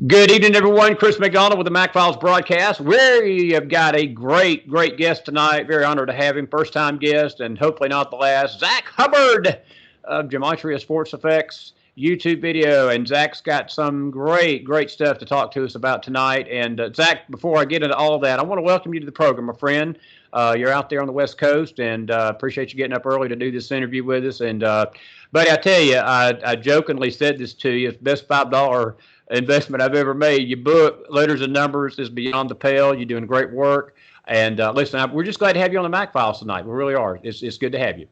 Good evening, everyone. Chris McDonald with the Mac Files broadcast. We have got a great guest tonight. Very honored to have him. First time guest, and hopefully not the last. Zach Hubbard of Gematria Sports Effects YouTube video. And Zach's got some great stuff to talk to us about tonight. And Zach, before I get into all that, I want to welcome you to the program, my friend. You're out there on the West Coast, and appreciate you getting up early to do this interview with us. And buddy, I tell you, I jokingly said this to you. It's the best $5 investment I've ever made. Your book, Letters and Numbers, is beyond the pale. You're doing great work. And listen, we're just glad to have you on the Mac Files tonight. We really are. It's good to have you.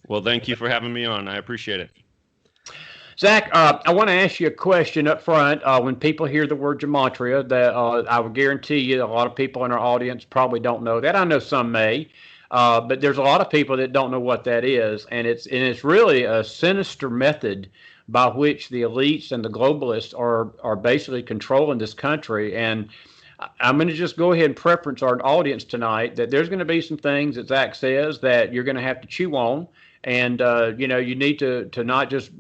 Well, thank you for having me on. I appreciate it. Zach, I want to ask you a question up front. When people hear the word gematria, that I would guarantee you a lot of people in our audience probably don't know that. I know some may, but there's a lot of people that don't know what that is, and it's really a sinister method by which the elites and the globalists are basically controlling this country. And I'm going to just go ahead and preference our audience tonight that there's going to be some things that Zach says that you're going to have to chew on, and you need to not just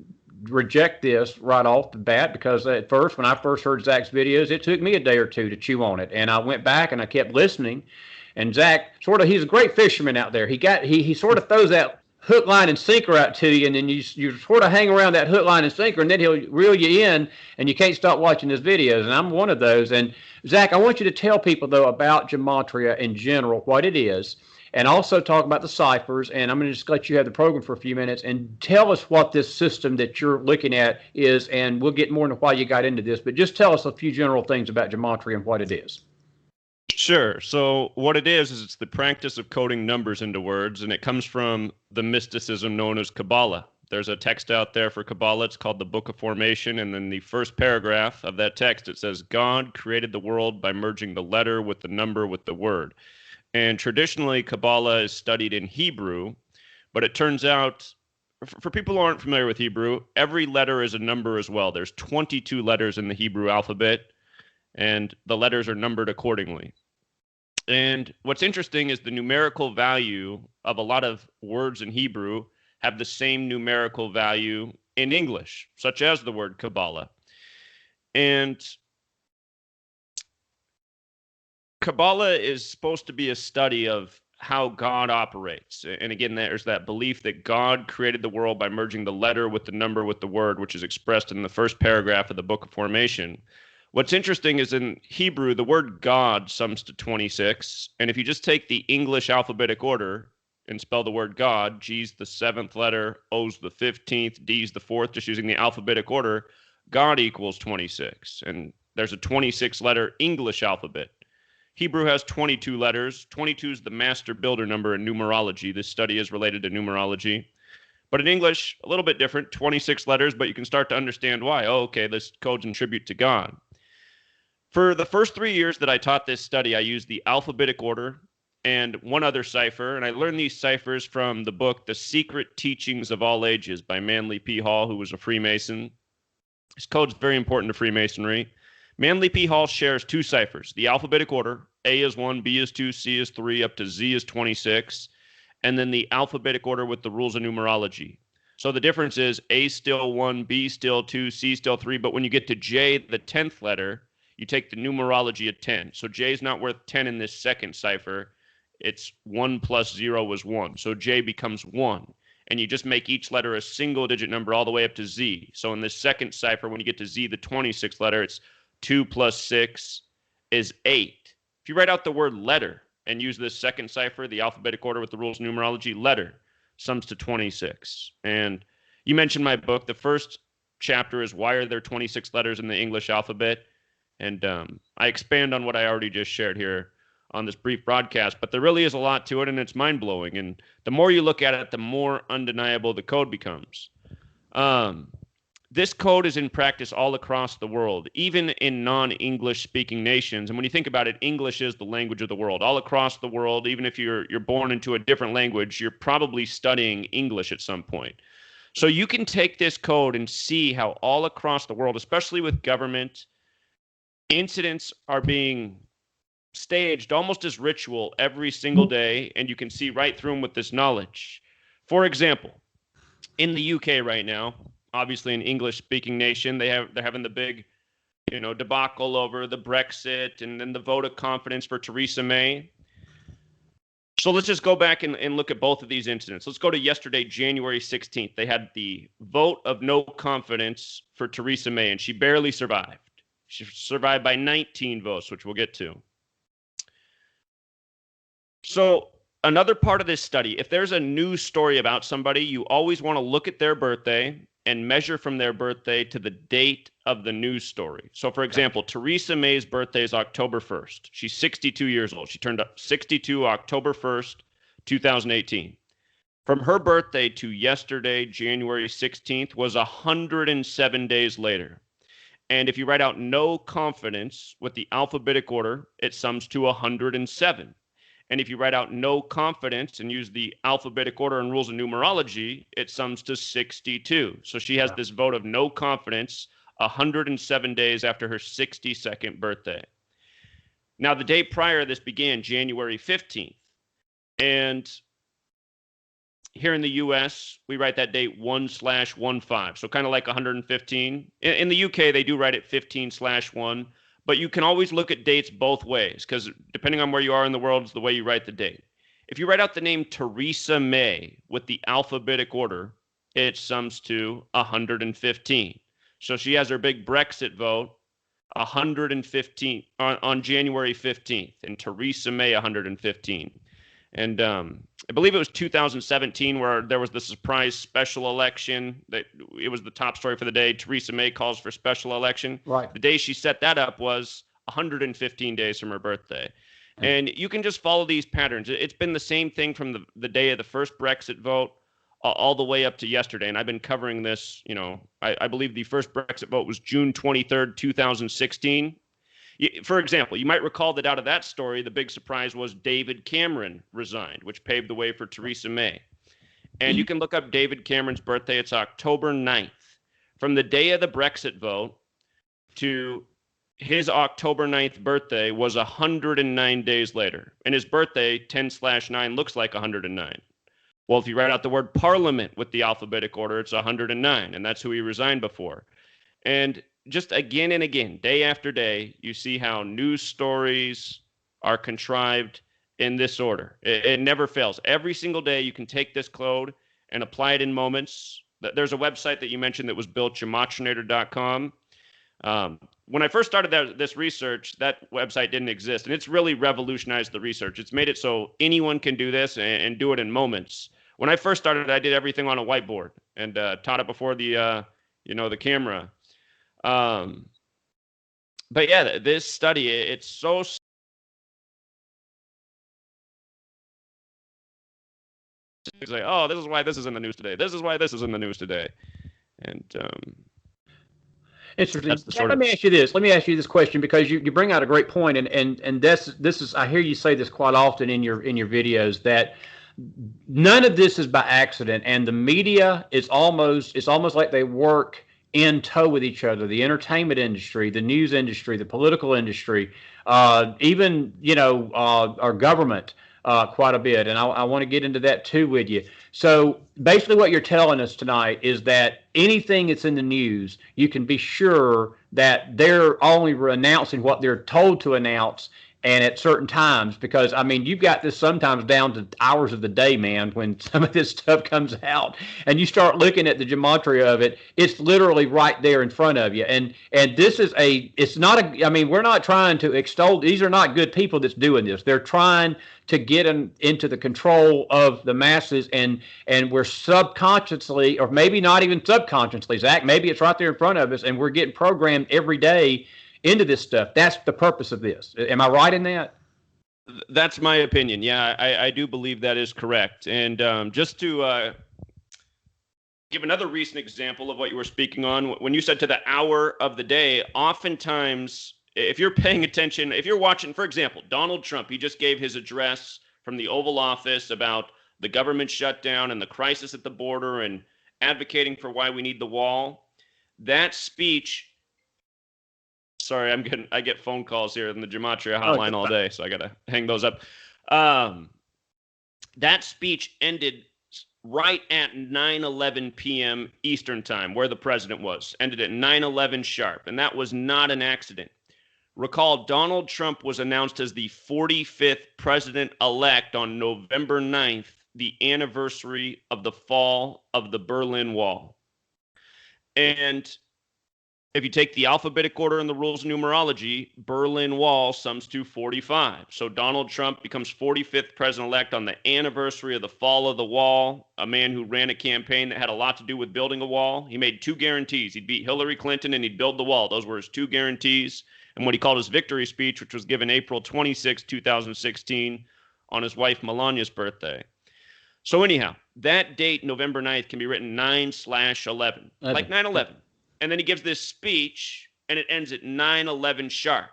reject this right off the bat, because at first, when I first heard Zach's videos, it took me a day or two to chew on it, and I went back and I kept listening. And Zach, he's a great fisherman out there. He sort of throws that hook, line, and sinker out to you, and then you sort of hang around that hook, line, and sinker, and then he'll reel you in, and you can't stop watching his videos. And I'm one of those. And Zach, I want you to tell people though about gematria in general, what it is, and also talk about the ciphers. And I'm going to just let you have the program for a few minutes and tell us what this system that you're looking at is, and we'll get more into why you got into this. But just tell us a few general things about gematria and what it is. Sure. So what it is it's the practice of coding numbers into words, and it comes from the mysticism known as Kabbalah. There's a text out there for Kabbalah. It's called the Book of Formation, and in the first paragraph of that text, it says, God created the world by merging the letter with the number with the word. And traditionally, Kabbalah is studied in Hebrew, but it turns out, for people who aren't familiar with Hebrew, every letter is a number as well. There's 22 letters in the Hebrew alphabet, and the letters are numbered accordingly. And what's interesting is the numerical value of a lot of words in Hebrew have the same numerical value in English, such as the word Kabbalah. And Kabbalah is supposed to be a study of how God operates. And again, there's that belief that God created the world by merging the letter with the number with the word, which is expressed in the first paragraph of the Book of Formation. What's interesting is in Hebrew, the word God sums to 26. And if you just take the English alphabetic order and spell the word God, G's the 7th letter, O's the 15th, D's the 4th, just using the alphabetic order, God equals 26. And there's a 26-letter English alphabet. Hebrew has 22 letters. 22 is the master builder number in numerology. This study is related to numerology. But in English, a little bit different, 26 letters, but you can start to understand why. Oh, okay, this code's in tribute to God. For the first 3 years that I taught this study, I used the alphabetic order and one other cipher, and I learned these ciphers from the book, The Secret Teachings of All Ages by Manly P. Hall, who was a Freemason. This code's very important to Freemasonry. Manly P. Hall shares two ciphers, the alphabetic order, A is 1, B is 2, C is 3, up to Z is 26, and then the alphabetic order with the rules of numerology. So the difference is A still 1, B still 2, C still 3, but when you get to J, the 10th letter, you take the numerology of 10. So J is not worth 10 in this second cipher. It's 1 plus 0 is 1. So J becomes 1. And you just make each letter a single-digit number all the way up to Z. So in this second cipher, when you get to Z, the 26th letter, it's 2 plus 6 is 8. If you write out the word letter and use this second cipher, the alphabetic order with the rules of numerology, letter sums to 26. And you mentioned my book. The first chapter is why are there 26 letters in the English alphabet? And I expand on what I already just shared here on this brief broadcast, but there really is a lot to it, and it's mind-blowing. And the more you look at it, the more undeniable the code becomes. This code is in practice all across the world, even in non-English speaking nations. And when you think about it, English is the language of the world. All across the world, even if you're born into a different language, you're probably studying English at some point. So you can take this code and see how all across the world, especially with government, incidents are being staged almost as ritual every single day, and you can see right through them with this knowledge. For example, in the UK right now, obviously an English-speaking nation, they're having the big debacle over the Brexit and then the vote of confidence for Theresa May. So let's just go back and look at both of these incidents. Let's go to yesterday, January 16th. They had the vote of no confidence for Theresa May, and she barely survived. She survived by 19 votes, which we'll get to. So another part of this study, if there's a news story about somebody, you always want to look at their birthday and measure from their birthday to the date of the news story. So, for example, Theresa May's birthday is October 1st. She's 62 years old. She turned up 62 October 1st, 2018. From her birthday to yesterday, January 16th, was 107 days later. And if you write out no confidence with the alphabetic order, it sums to 107. And if you write out no confidence and use the alphabetic order and rules of numerology, it sums to 62. So she has this vote of no confidence 107 days after her 62nd birthday. Now, the day prior, this began January 15th. And here in the US, we write that date 1/15. So kind of like 115. In the UK, they do write it 15/1. But you can always look at dates both ways, because depending on where you are in the world is the way you write the date. If you write out the name Theresa May with the alphabetic order, it sums to 115. So she has her big Brexit vote 115 on January 15th, and Theresa May 115. And I believe it was 2017 where there was the surprise special election. That it was the top story for the day. Theresa May calls for special election. Right. The day she set that up was 115 days from her birthday. And you can just follow these patterns. It's been the same thing from the day of the first Brexit vote all the way up to yesterday. And I've been covering this, I believe the first Brexit vote was June 23rd, 2016. For example, you might recall that out of that story, the big surprise was David Cameron resigned, which paved the way for Theresa May. And you can look up David Cameron's birthday. It's October 9th. From the day of the Brexit vote to his October 9th birthday was 109 days later. And his birthday, 10/9, looks like 109. Well, if you write out the word parliament with the alphabetic order, it's 109. And that's who he resigned before. And just again and again, day after day, you see how news stories are contrived in this order. It never fails. Every single day, you can take this code and apply it in moments. There's a website that you mentioned that was built, gematrinator.com. When I first started this research, that website didn't exist, and it's really revolutionized the research. It's made it so anyone can do this and do it in moments. When I first started, I did everything on a whiteboard and taught it before the camera. But yeah, this study, it's so it's like, oh, this is why this is in the news today. This is why this is in the news today. And interesting. Let me ask you this. Let me ask you this question, because you bring out a great point, and this is, I hear you say this quite often in your videos, that none of this is by accident, and the media is it's almost like they work in tow with each other. The entertainment industry, the news industry, the political industry, even our government quite a bit. And I want to get into that too with you. So basically what you're telling us tonight is that anything that's in the news, you can be sure that they're only announcing what they're told to announce, and at certain times, because I mean, you've got this sometimes down to hours of the day, man, when some of this stuff comes out and you start looking at the gematria of it, it's literally right there in front of you. And this is it's not I mean, we're not trying to extol, these are not good people that's doing this. They're trying to get into the control of the masses, and we're subconsciously, or maybe not even subconsciously, Zach, maybe it's right there in front of us, and we're getting programmed every day into this stuff. That's the purpose of this. Am I right in that? That's my opinion. Yeah, I do believe that is correct. And just to give another recent example of what you were speaking on, when you said to the hour of the day, oftentimes, if you're paying attention, if you're watching, for example, Donald Trump, he just gave his address from the Oval Office about the government shutdown and the crisis at the border and advocating for why we need the wall. That speech, sorry, I get phone calls here in the Gematria hotline all day, so I got to hang those up. That speech ended right at 9:11 p.m. Eastern time, where the president was. Ended at 9:11 sharp, and that was not an accident. Recall, Donald Trump was announced as the 45th president-elect on November 9th, the anniversary of the fall of the Berlin Wall. And if you take the alphabetic order and the rules of numerology, Berlin Wall sums to 45. So Donald Trump becomes 45th president-elect on the anniversary of the fall of the wall, a man who ran a campaign that had a lot to do with building a wall. He made 2 guarantees. He'd beat Hillary Clinton and he'd build the wall. Those were his 2 guarantees. And what he called his victory speech, which was given April 26, 2016, on his wife Melania's birthday. So anyhow, that date, November 9th, can be written 9/11, like 9/11. And then he gives this speech, and it ends at 9:11 sharp.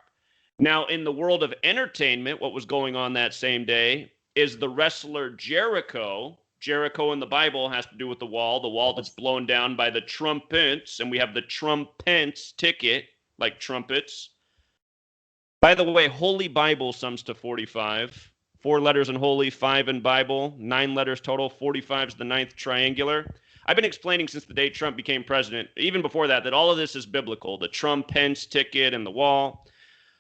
Now, in the world of entertainment, what was going on that same day is the wrestler Jericho. Jericho in the Bible has to do with the wall that's blown down by the trumpets, and we have the trumpets ticket, like trumpets. By the way, Holy Bible sums to 45. 4 letters in Holy, 5 in Bible, 9 letters total. 45 is the 9th triangular. I've been explaining since the day Trump became president, even before that all of this is biblical, the Trump-Pence ticket and the wall.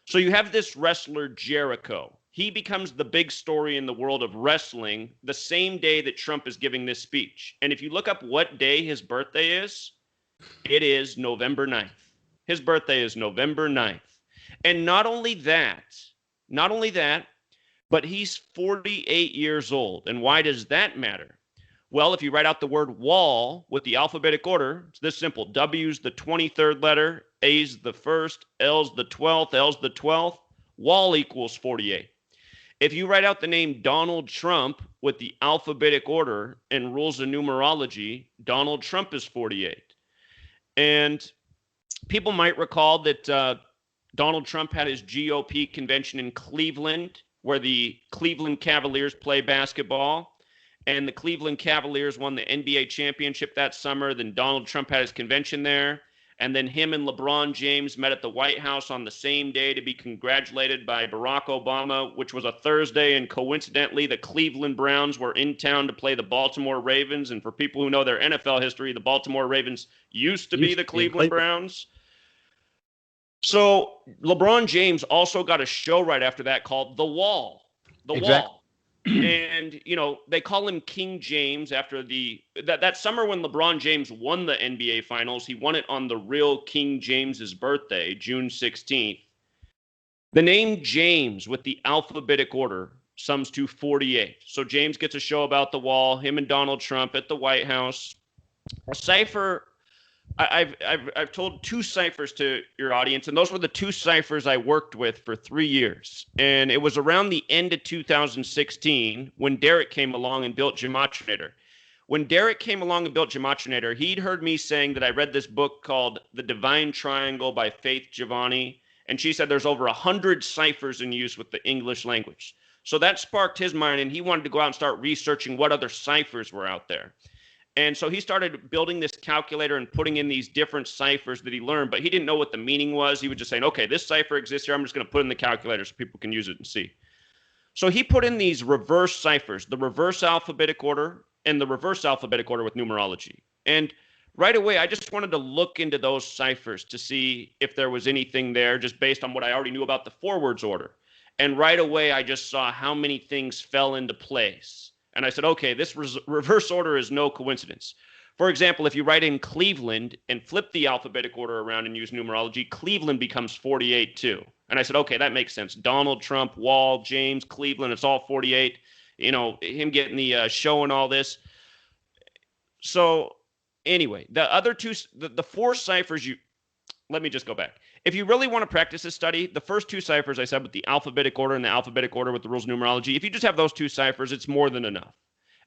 So you have this wrestler, Jericho. He becomes the big story in the world of wrestling the same day that Trump is giving this speech. And if you look up what day his birthday is, it is November 9th. His birthday is November 9th. And not only that, but he's 48 years old. And why does that matter? Well, if you write out the word wall with the alphabetic order, it's this simple. W's the 23rd letter, A's the 1st, L's the 12th, L's the 12th. Wall equals 48. If you write out the name Donald Trump with the alphabetic order and rules of numerology, Donald Trump is 48. And people might recall that Donald Trump had his GOP convention in Cleveland, where the Cleveland Cavaliers play basketball. And the Cleveland Cavaliers won the NBA championship that summer. Then Donald Trump had his convention there. And then him and LeBron James met at the White House on the same day to be congratulated by Barack Obama, which was a Thursday. And coincidentally, the Cleveland Browns were in town to play the Baltimore Ravens. And for people who know their NFL history, the Baltimore Ravens used to be the Cleveland Browns. So LeBron James also got a show right after that called The Wall. The Wall. And, you know, they call him King James after that summer when LeBron James won the NBA Finals. He won it on the real King James's birthday, June 16th. The name James with the alphabetic order sums to 48. So James gets a show about the wall, him and Donald Trump at the White House. A cipher. I've told 2 ciphers to your audience, and those were the 2 ciphers I worked with for 3 years. And it was around the end of 2016 when Derek came along and built Gematrinator. When Derek came along and built Gematrinator, he'd heard me saying that I read this book called The Divine Triangle by Faith Giovanni, and she said there's over 100 ciphers in use with the English language. So that sparked his mind, and he wanted to go out and start researching what other ciphers were out there. And so he started building this calculator and putting in these different ciphers that he learned, but he didn't know what the meaning was. He was just saying, okay, this cipher exists here. I'm just going to put it in the calculator so people can use it and see. So he put in these reverse ciphers, the reverse alphabetic order and the reverse alphabetic order with numerology. And right away, I just wanted to look into those ciphers to see if there was anything there just based on what I already knew about the forwards order. And right away, I just saw how many things fell into place. And I said, okay, this reverse order is no coincidence. For example, if you write in Cleveland and flip the alphabetic order around and use numerology, Cleveland becomes 48 too. And I said, okay, that makes sense. Donald Trump, Wall, James, Cleveland, it's all 48. You know, him getting the show and all this. So anyway, the other 2, the 4 ciphers let me just go back. If you really want to practice this study, the first 2 ciphers I said with the alphabetic order and the alphabetic order with the rules of numerology, if you just have those 2 ciphers, it's more than enough.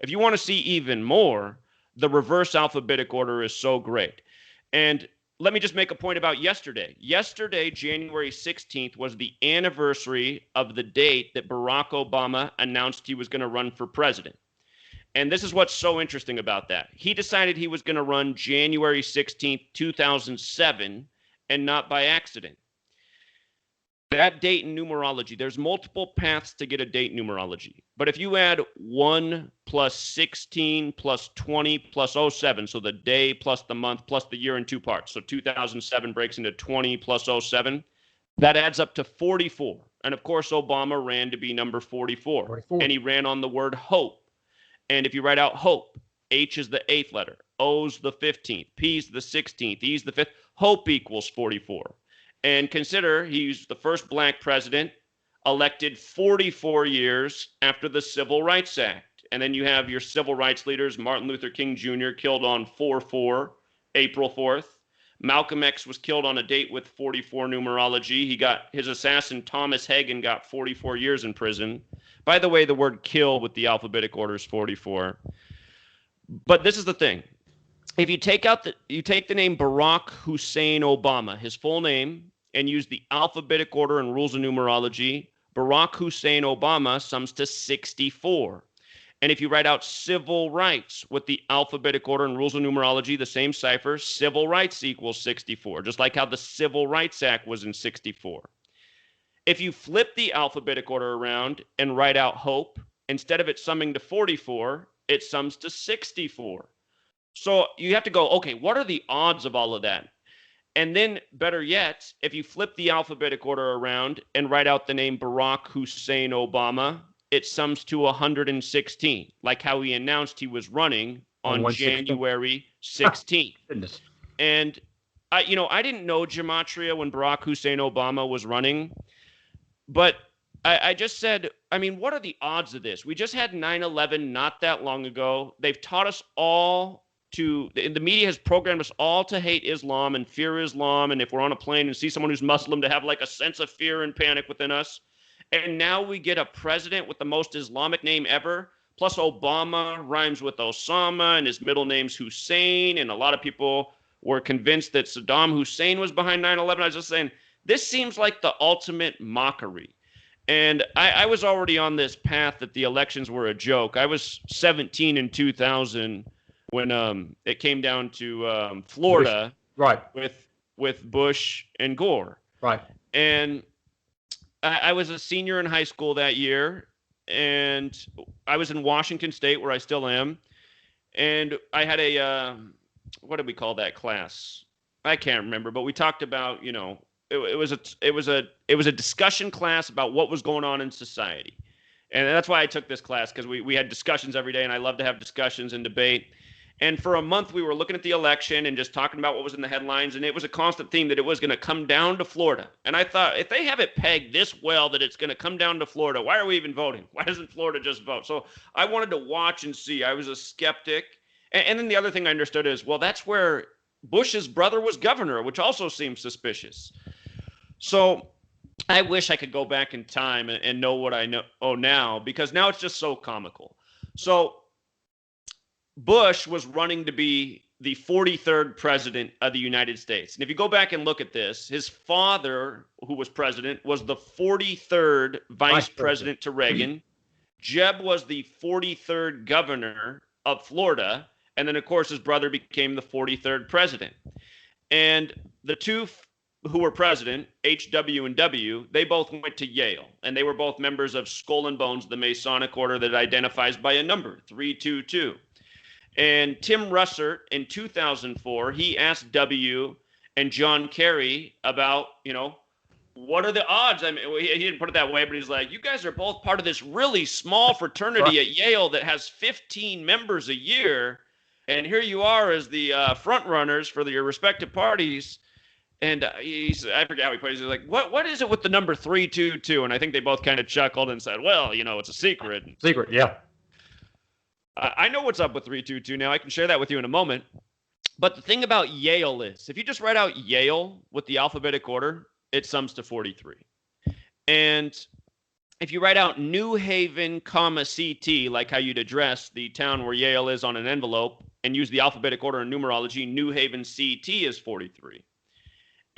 If you want to see even more, the reverse alphabetic order is so great. And let me just make a point about yesterday. Yesterday, January 16th, was the anniversary of the date that Barack Obama announced he was going to run for president. And this is what's so interesting about that. He decided he was going to run January 16th, 2007, and not by accident. that date in numerology, there's multiple paths to get a date in numerology. But if you add 1 plus 16 plus 20 plus '07, so the day plus the month plus the year in two parts, so 2007 breaks into 20 plus '07, that adds up to 44. And of course, Obama ran to be number 44. 44. And he ran on the word hope. And if you write out hope, H is the 8th letter, O's the 15th, P's the 16th, E's the 5th, hope equals 44. And consider he's the first black president elected 44 years after the Civil Rights Act. And then you have your civil rights leaders, Martin Luther King Jr. killed on 4/4, April 4th. Malcolm X was killed on a date with 44 numerology. He got his assassin, Thomas Hagen, got 44 years in prison. By the way, the word kill with the alphabetic order is 44. But this is the thing. If you take the name Barack Hussein Obama, his full name, and use the alphabetic order and rules of numerology, Barack Hussein Obama sums to 64. And if you write out civil rights with the alphabetic order and rules of numerology, the same cipher, civil rights equals 64, just like how the Civil Rights Act was in 64. If you flip the alphabetic order around and write out hope, instead of it summing to 44, it sums to 64. So you have to go, okay, what are the odds of all of that? And then, better yet, if you flip the alphabetic order around and write out the name Barack Hussein Obama, it sums to 116, like how he announced he was running on January 16th. Goodness. And, I didn't know gematria when Barack Hussein Obama was running, but I just said, what are the odds of this? We just had 9/11 not that long ago. They've taught us all the media has programmed us all to hate Islam and fear Islam. And if we're on a plane and see someone who's Muslim, to have like a sense of fear and panic within us. And now we get a president with the most Islamic name ever. Plus Obama rhymes with Osama and his middle name's Hussein. And a lot of people were convinced that Saddam Hussein was behind 9/11. I was just saying, this seems like the ultimate mockery. And I was already on this path that the elections were a joke. I was 17 in 2000 when it came down to Florida, right, with Bush and Gore. Right. And I was a senior in high school that year, and I was in Washington State, where I still am. And I had a what did we call that class? I can't remember, but we talked about, it was a discussion class about what was going on in society. And that's why I took this class, because we had discussions every day, and I love to have discussions and debate. And for a month, we were looking at the election and just talking about what was in the headlines. And it was a constant theme that it was going to come down to Florida. And I thought, if they have it pegged this well that it's going to come down to Florida, why are we even voting? Why doesn't Florida just vote? So I wanted to watch and see. I was a skeptic. And then the other thing I understood is, well, that's where Bush's brother was governor, which also seems suspicious. So I wish I could go back in time and know what I know now, because now it's just so comical. So Bush was running to be the 43rd president of the United States. And if you go back and look at this, his father, who was president, was the 43rd vice president to Reagan. Jeb was the 43rd governor of Florida. And then, of course, his brother became the 43rd president. And the two who were president, H.W. and W., they both went to Yale. And they were both members of Skull and Bones, the Masonic order that identifies by a number, 322. And Tim Russert in 2004, he asked W. and John Kerry about, what are the odds? He didn't put it that way, but he's like, you guys are both part of this really small fraternity at Yale that has 15 members a year. And here you are as the front runners for your respective parties. And I forget how he put it. He's like, what is it with the number 322? And I think they both kind of chuckled and said, well, it's a secret. Secret, yeah. I know what's up with 322 now. I can share that with you in a moment. But the thing about Yale is, if you just write out Yale with the alphabetic order, it sums to 43. And if you write out New Haven, CT, like how you'd address the town where Yale is on an envelope, and use the alphabetic order in numerology, New Haven, CT is 43.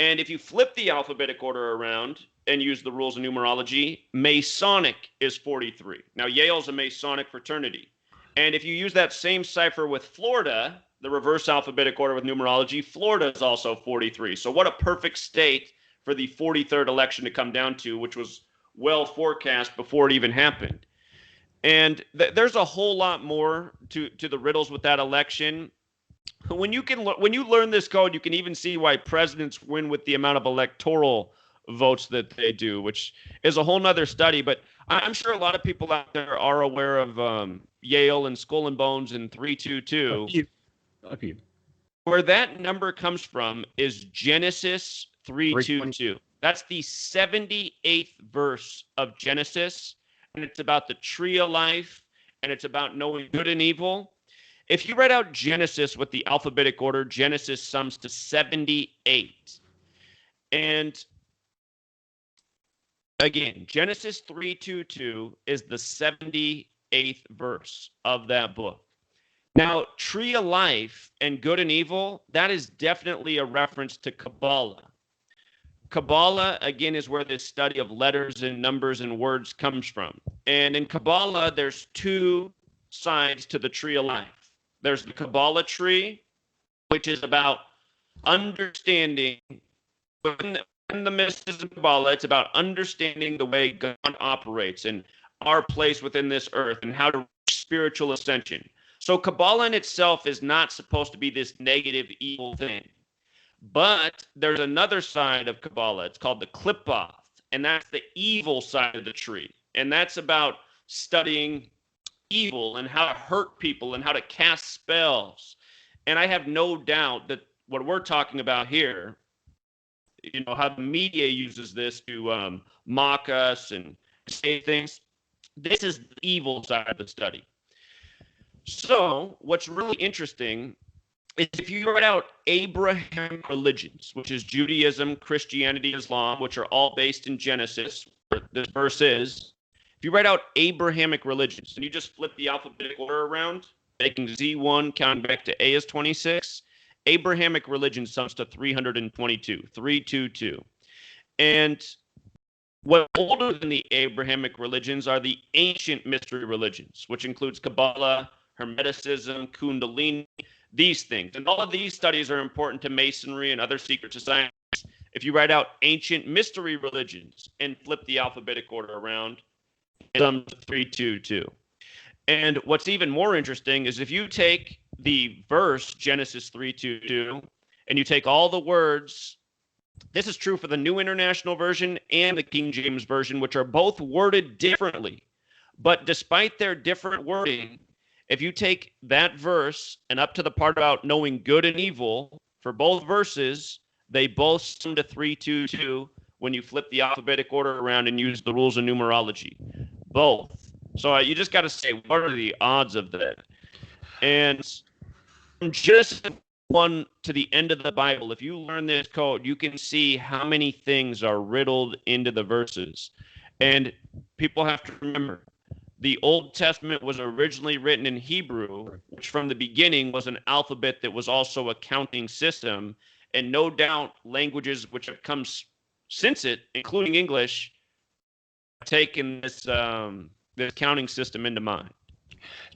And if you flip the alphabetic order around and use the rules of numerology, Masonic is 43. Now, Yale's a Masonic fraternity. And if you use that same cipher with Florida, the reverse alphabetic order with numerology, Florida is also 43. So what a perfect state for the 43rd election to come down to, which was well forecast before it even happened. And there's a whole lot more to the riddles with that election. When you learn this code, you can even see why presidents win with the amount of electoral votes that they do, which is a whole nother study. But I'm sure a lot of people out there are aware of Yale and Skull and Bones and 322. Where that number comes from is Genesis 3:22. That's the 78th verse of Genesis, and it's about the tree of life, and it's about knowing good and evil. If you write out Genesis with the alphabetic order, Genesis sums to 78. And again, Genesis 3:22 is the 78th verse of that book. Now, tree of life and good and evil, that is definitely a reference to Kabbalah. Kabbalah, again, is where this study of letters and numbers and words comes from. And in Kabbalah, there's two sides to the tree of life. There's the Kabbalah tree, which is about understanding. In the mysticism of Kabbalah, it's about understanding the way God operates and our place within this earth and how to reach spiritual ascension. So Kabbalah in itself is not supposed to be this negative, evil thing. But there's another side of Kabbalah. It's called the Qlippoth, and that's the evil side of the tree. And that's about studying evil and how to hurt people and how to cast spells. And I have no doubt that what we're talking about here, you know, how the media uses this to mock us and say things, this is the evil side of the study. So what's really interesting is if you write out Abrahamic religions, which is Judaism, Christianity, Islam, which are all based in Genesis, where this verse is, if you write out Abrahamic religions and you just flip the alphabetic order around, making Z1 counting back to A is 26, Abrahamic religion sums to 322, 322. And what's older than the Abrahamic religions are the ancient mystery religions, which includes Kabbalah, Hermeticism, Kundalini, these things. And all of these studies are important to Masonry and other secret societies. If you write out ancient mystery religions and flip the alphabetic order around, it sums to 322. And what's even more interesting is if you take the verse Genesis 3:22 and you take all the words, this is true for the New International Version and the King James Version, which are both worded differently. But despite their different wording, if you take that verse and up to the part about knowing good and evil, for both verses, they both sum to 322 when you flip the alphabetic order around and use the rules of numerology. Both. So you just got to say, what are the odds of that? And from Genesis 1 to the end of the Bible, if you learn this code, you can see how many things are riddled into the verses. And people have to remember, the Old Testament was originally written in Hebrew, which from the beginning was an alphabet that was also a counting system. And no doubt languages which have come since it, including English, have taken this counting system into mind.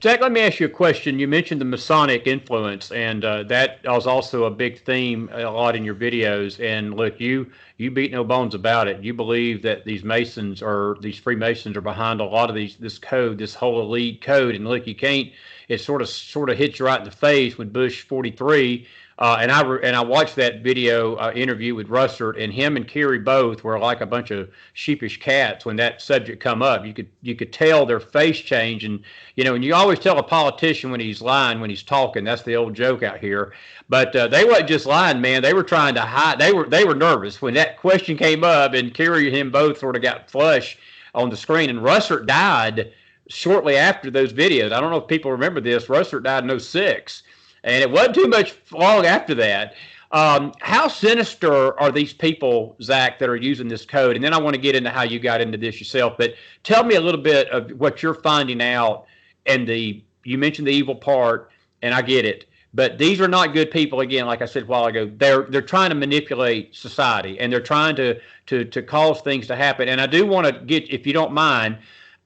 Jack, let me ask you a question. You mentioned the Masonic influence, and that was also a big theme a lot in your videos. And look, you beat no bones about it. You believe that these Masons or these Freemasons are behind a lot of this code, this whole elite code. And look, you can't. It sort of hits you right in the face with Bush 43. And I watched that video interview with Russert, and him and Kerry both were like a bunch of sheepish cats when that subject come up. You could tell their face change, and and you always tell a politician when he's lying when he's talking. That's the old joke out here. But they weren't just lying, man. They were trying to hide. They were nervous when that question came up, and Kerry and him both sort of got flush on the screen. And Russert died shortly after those videos. I don't know if people remember this. Russert died in 2006. And it wasn't too much long after that. How sinister are these people, Zach, that are using this code? And then I want to get into how you got into this yourself. But tell me a little bit of what you're finding out. And you mentioned the evil part, and I get it. But these are not good people. Again, like I said a while ago, they're trying to manipulate society, and they're trying to cause things to happen. And I do want to get, if you don't mind,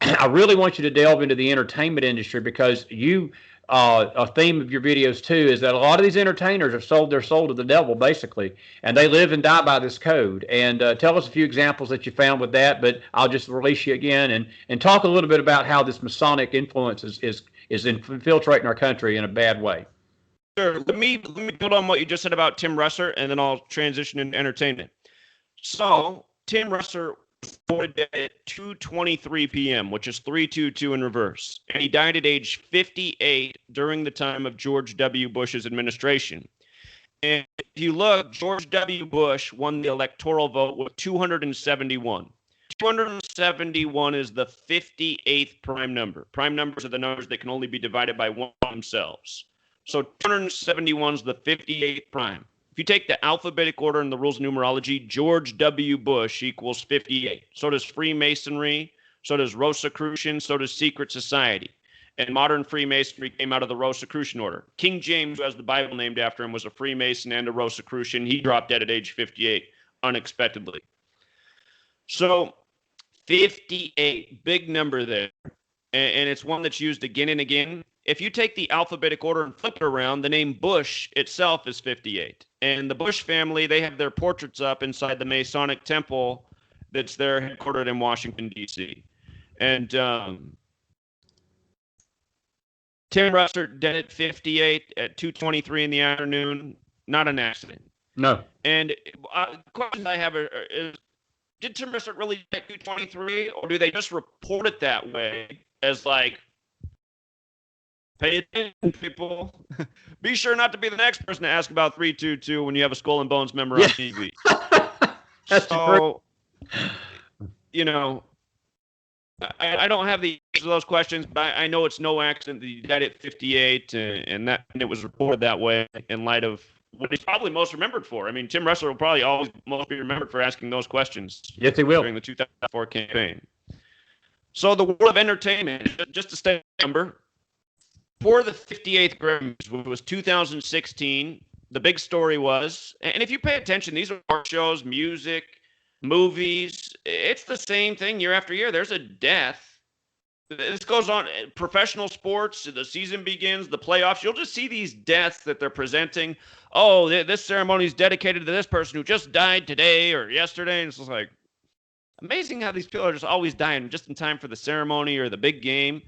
I really want you to delve into the entertainment industry, because you a theme of your videos too, is that a lot of these entertainers have sold their soul to the devil, basically, and they live and die by this code. And tell us a few examples that you found with that. But I'll just release you again and talk a little bit about how this Masonic influence is infiltrating our country in a bad way. Sure. Let me build on what you just said about Tim Russer, and then I'll transition into entertainment. So Tim Russer was born at 2:23 p.m., which is 322 in reverse, and he died at age 58 during the time of George W. Bush's administration. And if you look, George W. Bush won the electoral vote with 271. 271 is the 58th prime number. Prime numbers are the numbers that can only be divided by one themselves. So 271 is the 58th prime. If you take the alphabetic order and the rules of numerology, George W. Bush equals 58. So does Freemasonry, so does Rosicrucian, so does secret society. And modern Freemasonry came out of the Rosicrucian order. King James, who has the Bible named after him, was a Freemason and a Rosicrucian. He dropped dead at age 58 unexpectedly. So 58, big number there. And it's one that's used again and again. If you take the alphabetic order and flip it around, the name Bush itself is 58. And the Bush family, they have their portraits up inside the Masonic temple that's there headquartered in Washington, D.C. And Tim Russer dead at 58 at 2:23 in the afternoon. Not an accident. No. And question I have is, did Tim Russer really die at 2:23, or do they just report it that way as like, pay attention, people. Be sure not to be the next person to ask about 322 when you have a Skull and Bones member on TV. That's so, you know, I don't have the answer to those questions, but I know it's no accident that he died at 58, and it was reported that way in light of what he's probably most remembered for. I mean, Tim Russer will probably always most be remembered for asking those questions. Yes, he will. During the 2004 campaign. So the world of entertainment, just to stay number, for the 58th Grammys, which was 2016, the big story was, and if you pay attention, these are art shows, music, movies, it's the same thing year after year. There's a death. This goes on, professional sports, the season begins, the playoffs, you'll just see these deaths that they're presenting. Oh, this ceremony is dedicated to this person who just died today or yesterday. And it's just like, amazing how these people are just always dying just in time for the ceremony or the big game.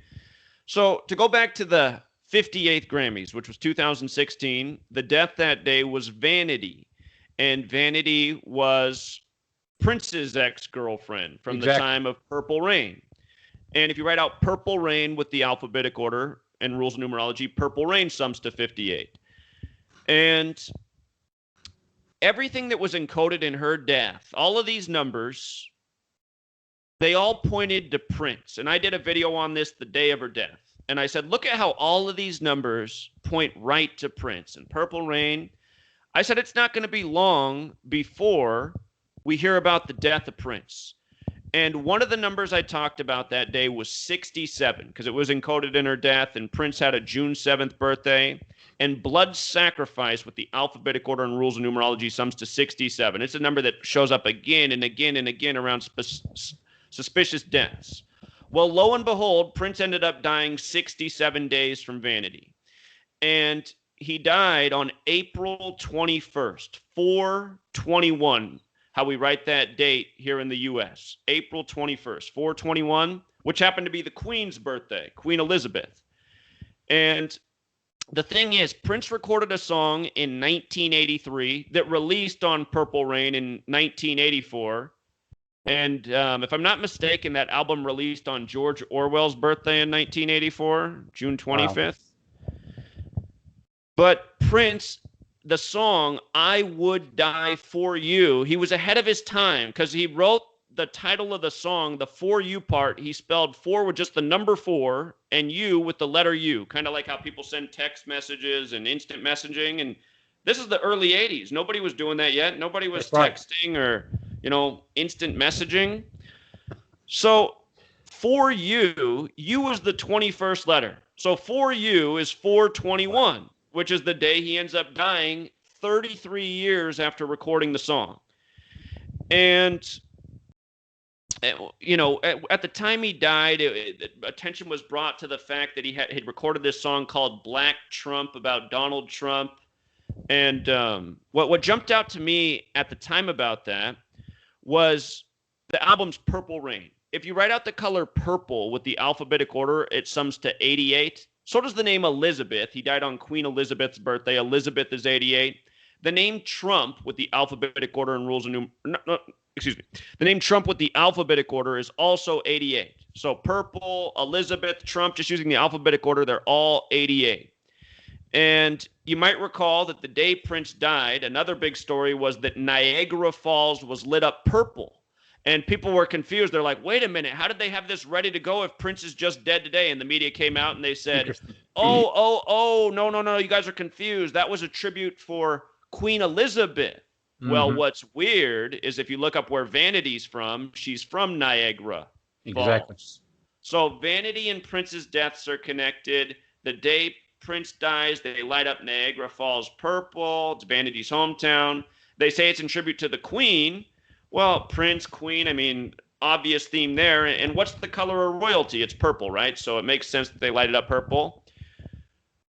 So to go back to the 58th Grammys, which was 2016, the death that day was Vanity. And Vanity was Prince's ex-girlfriend from the time of Purple Rain. And if you write out Purple Rain with the alphabetic order and rules of numerology, Purple Rain sums to 58. And everything that was encoded in her death, all of these numbers, they all pointed to Prince. And I did a video on this the day of her death. And I said, look at how all of these numbers point right to Prince. And Purple Rain, I said, it's not going to be long before we hear about the death of Prince. And one of the numbers I talked about that day was 67, because it was encoded in her death. And Prince had a June 7th birthday. And blood sacrifice with the alphabetic order and rules of numerology sums to 67. It's a number that shows up again and again and again around suspicious deaths. Well, lo and behold, Prince ended up dying 67 days from Vanity. And he died on April 21st, 4/21, how we write that date here in the U.S. April 21st, 4/21, which happened to be the Queen's birthday, Queen Elizabeth. And the thing is, Prince recorded a song in 1983 that released on Purple Rain in 1984. And if I'm not mistaken, that album released on George Orwell's birthday in 1984, June 25th. Wow. But Prince, the song, I Would Die For You, he was ahead of his time because he wrote the title of the song, the For You part, he spelled for with just the number 4 and you with the letter U, kind of like how people send text messages and instant messaging. And this is the early 80s. Nobody was doing that yet. Nobody was texting or, instant messaging. So for you, U was the 21st letter. So for you is 4/21, which is the day he ends up dying 33 years after recording the song. And at the time he died, attention was brought to the fact that he'd recorded this song called Black Trump about Donald Trump. And what jumped out to me at the time about that was the album's Purple Rain. If you write out the color purple with the alphabetic order, it sums to 88. So does the name Elizabeth. He died on Queen Elizabeth's birthday. Elizabeth is 88. The name Trump with the alphabetic order and rules of excuse me. The name Trump with the alphabetic order is also 88. So purple, Elizabeth, Trump, just using the alphabetic order, they're all 88. And you might recall that the day Prince died, another big story was that Niagara Falls was lit up purple. And people were confused. They're like, wait a minute, how did they have this ready to go if Prince is just dead today? And the media came out and they said, no, you guys are confused. That was a tribute for Queen Elizabeth. Mm-hmm. Well, what's weird is if you look up where Vanity's from, she's from Niagara Falls. Exactly. So Vanity and Prince's deaths are connected. The day Prince dies, they light up Niagara Falls purple. It's Vanity's hometown. They say it's in tribute to the Queen. Well, Prince, Queen, I mean, obvious theme there. And what's the color of royalty? It's purple, right? So it makes sense that they light it up purple.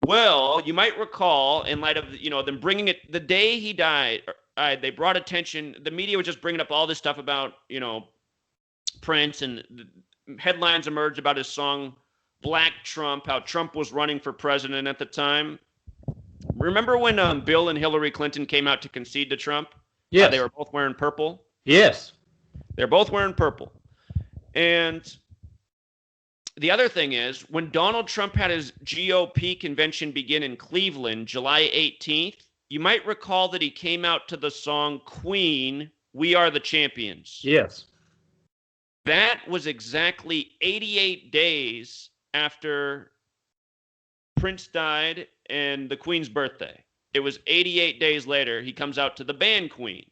Well, you might recall, in light of, them bringing it, the day he died, they brought attention, the media was just bringing up all this stuff about, Prince, and headlines emerged about his song, Black Trump, how Trump was running for president at the time. Remember when Bill and Hillary Clinton came out to concede to Trump? Yes. They were both wearing purple? Yes. They're both wearing purple. And the other thing is, when Donald Trump had his GOP convention begin in Cleveland, July 18th, you might recall that he came out to the song Queen, We Are the Champions. Yes. That was exactly 88 days after Prince died and the Queen's birthday. It was 88 days later, he comes out to the band Queen.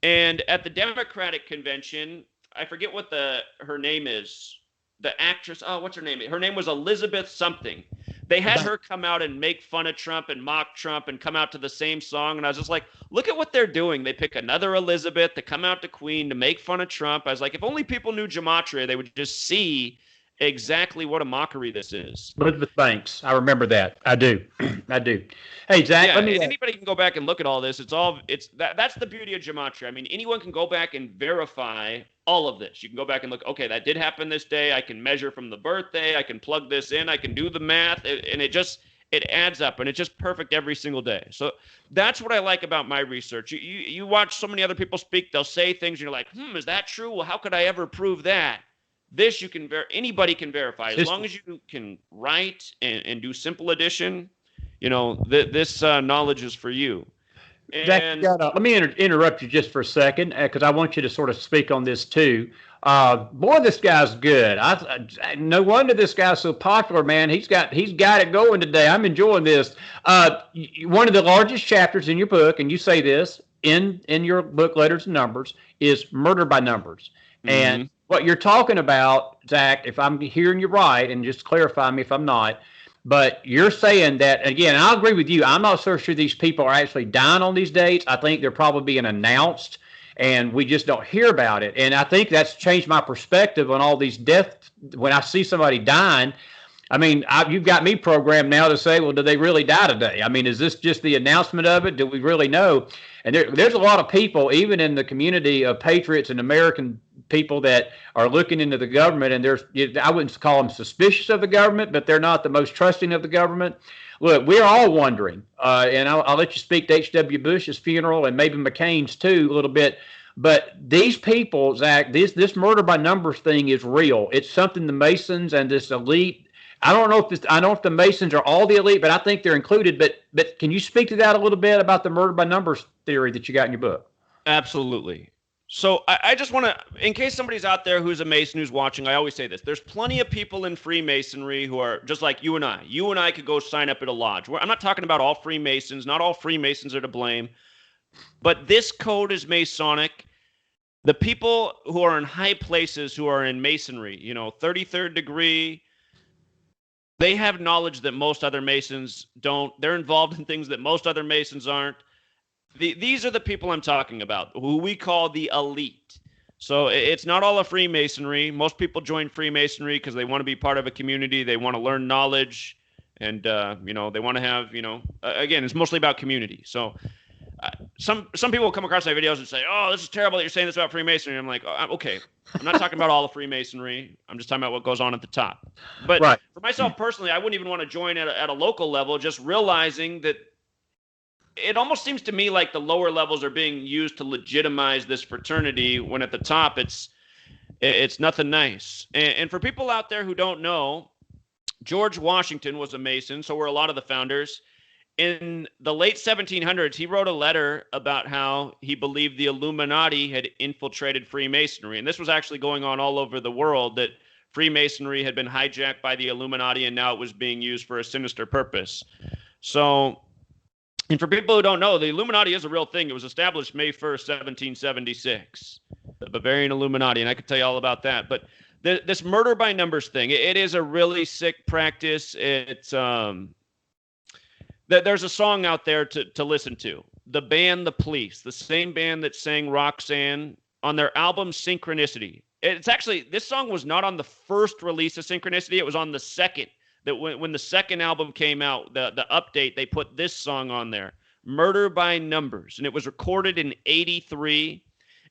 And at the Democratic convention, I forget what her name is. The actress, what's her name? Her name was Elizabeth something. They had her come out and make fun of Trump and mock Trump and come out to the same song. And I was just like, look at what they're doing. They pick another Elizabeth to come out to Queen to make fun of Trump. I was like, if only people knew Gematria, they would just see exactly what a mockery this is. Elizabeth Banks. I remember that. I do. I do. Hey, Zach, anybody can go back and look at all this. That's the beauty of Gematria. I mean, anyone can go back and verify all of this. You can go back and look, okay, that did happen this day. I can measure from the birthday. I can plug this in. I can do the math. And it adds up, and it's just perfect every single day. So that's what I like about my research. You watch so many other people speak. They'll say things, and you're like, is that true? Well, how could I ever prove that? This anybody can verify. As long as you can write and do simple addition, this knowledge is for you. And let me interrupt you just for a second, because I want you to sort of speak on this too. Boy, this guy's good. No wonder this guy's so popular, man. He's got it going today. I'm enjoying this. One of the largest chapters in your book, and you say this in your book, Letters and Numbers, is Murder by Numbers. Mm-hmm. And what you're talking about, Zach, if I'm hearing you right, and just clarify me if I'm not, but you're saying that, again, I agree with you. I'm not so sure these people are actually dying on these dates. I think they're probably being announced, and we just don't hear about it. And I think that's changed my perspective on all these deaths. When I see somebody dying, I mean, you've got me programmed now to say, well, did they really die today? I mean, is this just the announcement of it? Do we really know? And there's a lot of people, even in the community of patriots and American people, that are looking into the government, and I wouldn't call them suspicious of the government, but they're not the most trusting of the government. Look, we're all wondering, and I'll let you speak to H.W. Bush's funeral and maybe McCain's too a little bit. But these people, Zach, this murder by numbers thing is real. It's something the Masons and this elite. I don't know if the Masons are all the elite, but I think they're included. But can you speak to that a little bit about the murder by numbers theory that you got in your book? Absolutely. So I just want to, in case somebody's out there who's a Mason who's watching, I always say this. There's plenty of people in Freemasonry who are just like you and I. You and I could go sign up at a lodge. I'm not talking about all Freemasons. Not all Freemasons are to blame. But this code is Masonic. The people who are in high places who are in Masonry, 33rd degree, they have knowledge that most other Masons don't. They're involved in things that most other Masons aren't. These are the people I'm talking about, who we call the elite. So it's not all a Freemasonry. Most people join Freemasonry because they want to be part of a community. They want to learn knowledge, and they want to have again, it's mostly about community. So some people will come across my videos and say, "Oh, this is terrible that you're saying this about Freemasonry." I'm like, oh, okay, I'm not talking about all of Freemasonry. I'm just talking about what goes on at the top. But Right. For myself personally, I wouldn't even want to join at a local level, just realizing that it almost seems to me like the lower levels are being used to legitimize this fraternity when at the top it's nothing nice. And for people out there who don't know, George Washington was a Mason, so were a lot of the founders. In the late 1700s, he wrote a letter about how he believed the Illuminati had infiltrated Freemasonry. And this was actually going on all over the world, that Freemasonry had been hijacked by the Illuminati and now it was being used for a sinister purpose. So, and for people who don't know, the Illuminati is a real thing. It was established May 1st, 1776, the Bavarian Illuminati, and I could tell you all about that. But this murder by numbers thing, it is a really sick practice. It's there's a song out there to listen to. The band The Police, the same band that sang Roxanne, on their album Synchronicity. It's actually, this song was not on the first release of Synchronicity. It was on the second. That when the second album came out, the update, they put this song on there, Murder by Numbers. And it was recorded in 83.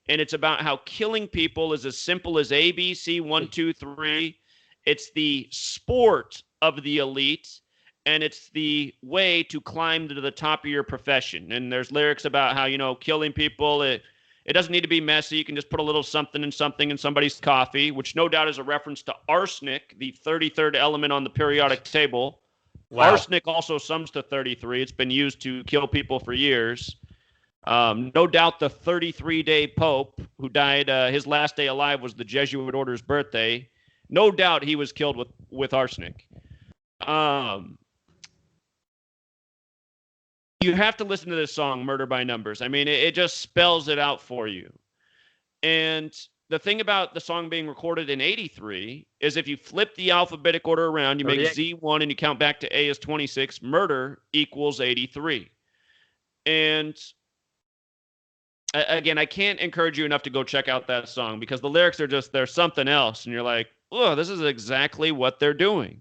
And it's about how killing people is as simple as A, B, C, 1, 2, 3. It's the sport of the elite. And it's the way to climb to the top of your profession. And there's lyrics about how, killing people, it doesn't need to be messy. You can just put a little something in somebody's coffee, which no doubt is a reference to arsenic, the 33rd element on the periodic table. Wow. Arsenic also sums to 33. It's been used to kill people for years. No doubt the 33-day Pope, who died, his last day alive was the Jesuit order's birthday. No doubt he was killed with arsenic. You have to listen to this song, Murder by Numbers. I mean, it just spells it out for you. And the thing about the song being recorded in 83 is if you flip the alphabetic order around, you make Z1 and you count back to A as 26, murder equals 83. And again, I can't encourage you enough to go check out that song because the lyrics are they're something else. And you're like, oh, this is exactly what they're doing.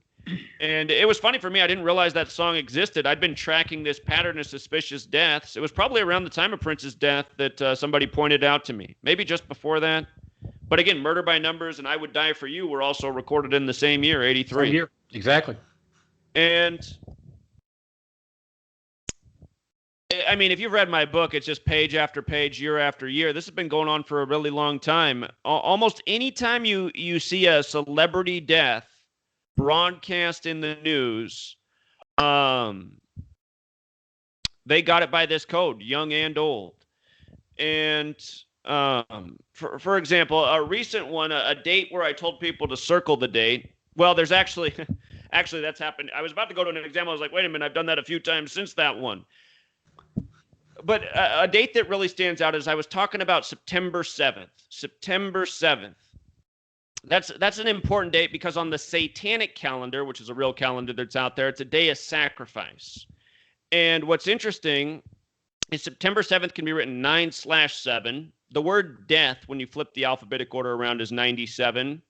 And it was funny for me. I didn't realize that song existed. I'd been tracking this pattern of suspicious deaths. It was probably around the time of Prince's death that somebody pointed out to me. Maybe just before that. But again, Murder by Numbers and I Would Die for You were also recorded in the same year, 83. Same year. Exactly. And I mean, if you've read my book, it's just page after page, year after year. This has been going on for a really long time. Almost any time you see a celebrity death broadcast in the news, they got it by this code, young and old. And for example, a recent one, a date where I told people to circle the date. Well, there's actually that's happened. I was about to go to an exam. I was like, wait a minute, I've done that a few times since that one. But a date that really stands out is I was talking about September 7th. September 7th. That's an important date because on the Satanic calendar, which is a real calendar that's out there, it's a day of sacrifice. And what's interesting is September 7th can be written 9/7. The word death, when you flip the alphabetic order around, is 97.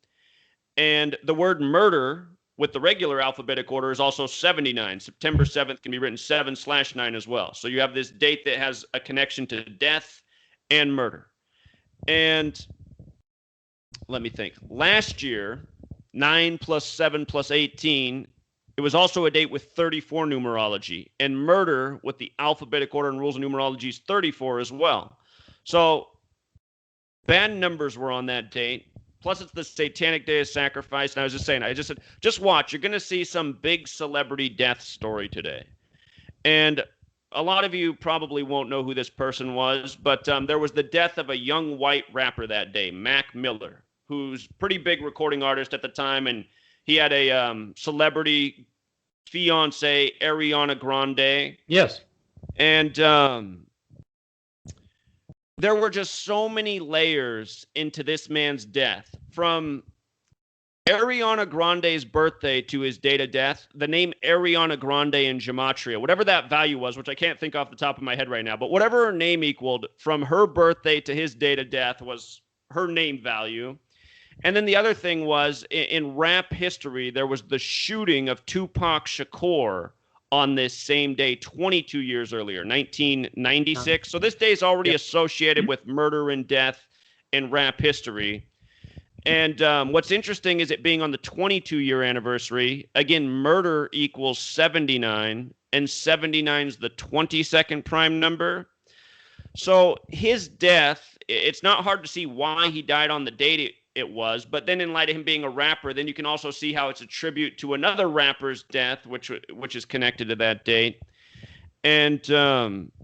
And the word murder with the regular alphabetic order is also 79. September 7th can be written 7/9 as well. So you have this date that has a connection to death and murder. And let me think. Last year, 9 + 7 + 18, it was also a date with 34 numerology. And murder with the alphabetic order and rules of numerology is 34 as well. So bad numbers were on that date. Plus, it's the Satanic Day of Sacrifice. And I was just saying, I just said, just watch. You're going to see some big celebrity death story today. And a lot of you probably won't know who this person was, but there was the death of a young white rapper that day, Mac Miller, who's a pretty big recording artist at the time. And he had a celebrity fiance, Ariana Grande. Yes. And there were just so many layers into this man's death. From Ariana Grande's birthday to his date of death, the name Ariana Grande in gematria, whatever that value was, which I can't think off the top of my head right now, but whatever her name equaled from her birthday to his date of death was her name value. And then the other thing was in rap history, there was the shooting of Tupac Shakur on this same day 22 years earlier, 1996. So this day is already associated with murder and death in rap history. And what's interesting is it being on the 22-year anniversary. Again, murder equals 79, and 79 is the 22nd prime number. So his death, it's not hard to see why he died on the date it was, but then in light of him being a rapper, then you can also see how it's a tribute to another rapper's death, which is connected to that date. And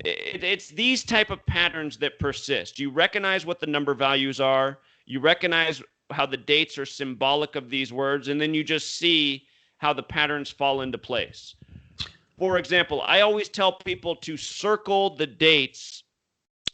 it's these type of patterns that persist. You recognize what the number values are. You recognize how the dates are symbolic of these words, and then you just see how the patterns fall into place. For example, I always tell people to circle the dates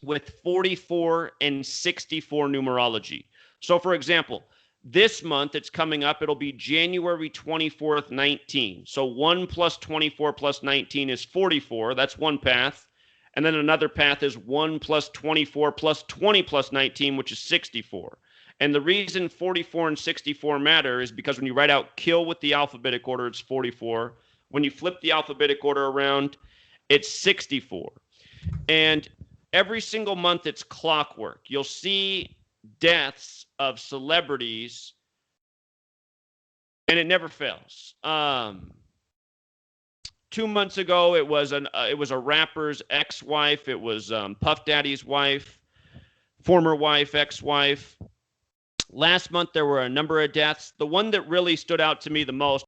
with 44 and 64 numerology. So, for example, this month it's coming up. It'll be January 24th, 19. So 1 plus 24 plus 19 is 44. That's one path. And then another path is 1 plus 24 plus 20 plus 19, which is 64. And the reason 44 and 64 matter is because when you write out kill with the alphabetic order, it's 44. When you flip the alphabetic order around, it's 64. And every single month it's clockwork. You'll see deaths of celebrities, and it never fails. 2 months ago, it was a rapper's ex-wife. It was Puff Daddy's wife, former wife, ex-wife. Last month, there were a number of deaths. The one that really stood out to me the most,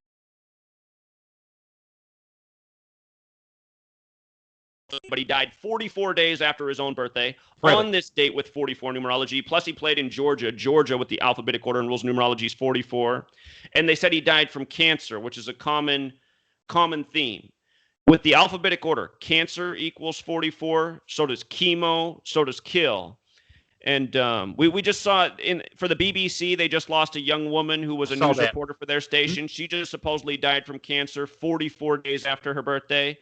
but he died 44 days after his own birthday on this date with 44 numerology. Plus, he played in Georgia with the alphabetic order and rules numerology is 44. And they said he died from cancer, which is a common theme. With the alphabetic order, cancer equals 44. So does chemo. So does kill. And we just saw for the BBC, they just lost a young woman who was a news reporter for their station. Mm-hmm. She just supposedly died from cancer 44 days after her birthday.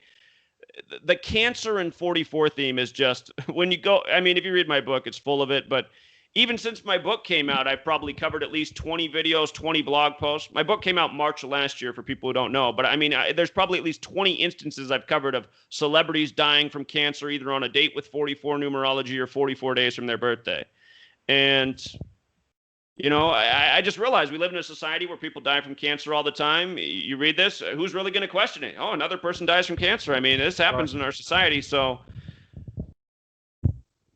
The cancer and 44 theme is just when you go. I mean, if you read my book, it's full of it. But even since my book came out, I've probably covered at least 20 videos, 20 blog posts. My book came out March of last year for people who don't know. But I mean, there's probably at least 20 instances I've covered of celebrities dying from cancer, either on a date with 44 numerology or 44 days from their birthday. And you know, I just realized we live in a society where people die from cancer all the time. You read this, who's really going to question it? Oh, another person dies from cancer. I mean, this happens in our society. So,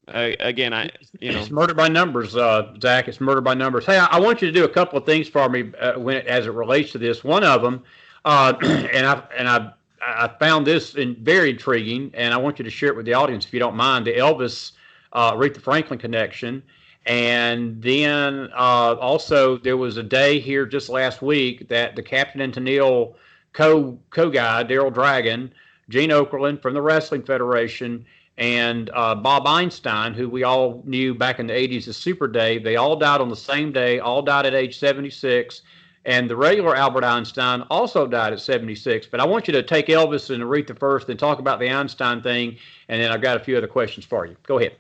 it's murder by numbers, Zach. It's murder by numbers. Hey, I want you to do a couple of things for me as it relates to this. One of them, and I found this very intriguing, and I want you to share it with the audience if you don't mind. The Elvis Aretha Franklin connection. And then also there was a day here just last week that the Captain and Tennille co-guy, Daryl Dragon, Gene Okerlund from the Wrestling Federation, and Bob Einstein, who we all knew back in the 80s as Super Dave, they all died on the same day, all died at age 76. And the regular Albert Einstein also died at 76. But I want you to take Elvis and Aretha first and talk about the Einstein thing, and then I've got a few other questions for you. Go ahead.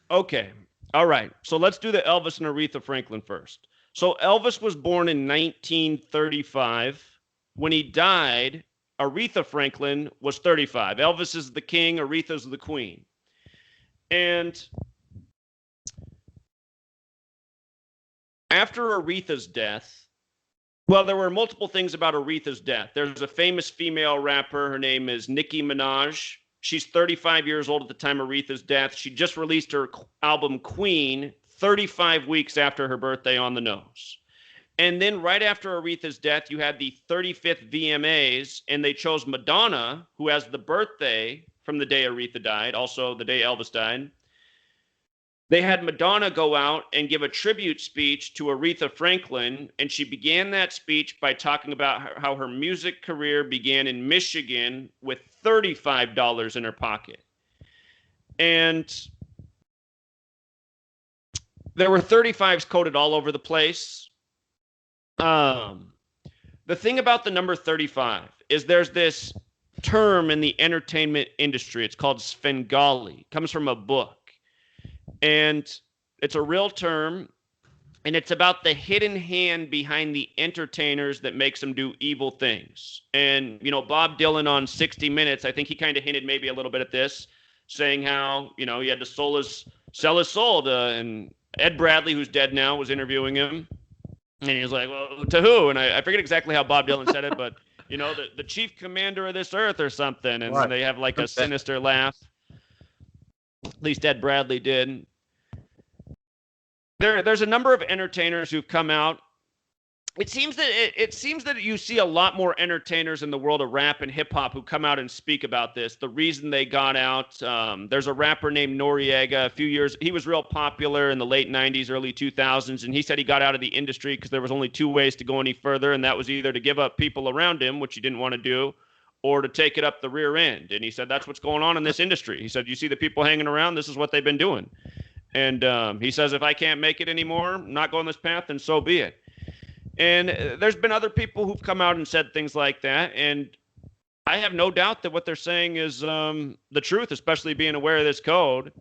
Okay. All right, so let's do the Elvis and Aretha Franklin first. So Elvis was born in 1935. When he died, Aretha Franklin was 35. Elvis is the king, Aretha's the queen. And after Aretha's death, well, there were multiple things about Aretha's death. There's a famous female rapper. Her name is Nicki Minaj. She's 35 years old at the time of Aretha's death. She just released her album Queen 35 weeks after her birthday on the nose. And then right after Aretha's death, you had the 35th VMAs, and they chose Madonna, who has the birthday from the day Aretha died, also the day Elvis died. They had Madonna go out and give a tribute speech to Aretha Franklin, and she began that speech by talking about how her music career began in Michigan with $35 in her pocket. And there were 35s coded all over the place. The thing about the number 35 is there's this term in the entertainment industry. It's called Svengali. It comes from a book. And it's a real term. and it's about the hidden hand behind the entertainers that makes them do evil things. And, Bob Dylan on 60 Minutes, I think he kind of hinted maybe a little bit at this, saying how, he had to sell his soul to, and Ed Bradley, who's dead now, was interviewing him. And he was like, well, to who? And I forget exactly how Bob Dylan said it, but, the chief commander of this earth or something. And right. They have like a sinister laugh. At least Ed Bradley did. There's a number of entertainers who've come out. It seems that you see a lot more entertainers in the world of rap and hip hop who come out and speak about this. The reason they got out. There's a rapper named Noriega. He was real popular in the late 90s, early 2000s, and he said he got out of the industry because there was only two ways to go any further, and that was either to give up people around him, which he didn't want to do, or to take it up the rear end. And he said that's what's going on in this industry. He said, you see the people hanging around, this is what they've been doing. And he says, if I can't make it anymore, I'm not going this path, then so be it. And there's been other people who've come out and said things like that. And I have no doubt that what they're saying is the truth, especially being aware of this code,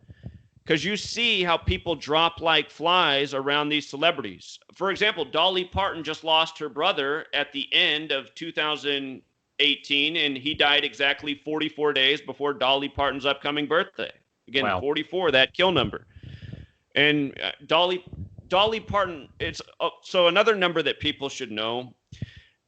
because you see how people drop like flies around these celebrities. For example, Dolly Parton just lost her brother at the end of 2018, and he died exactly 44 days before Dolly Parton's upcoming birthday. Again, wow. 44, that kill number. And Dolly Parton, so another number that people should know.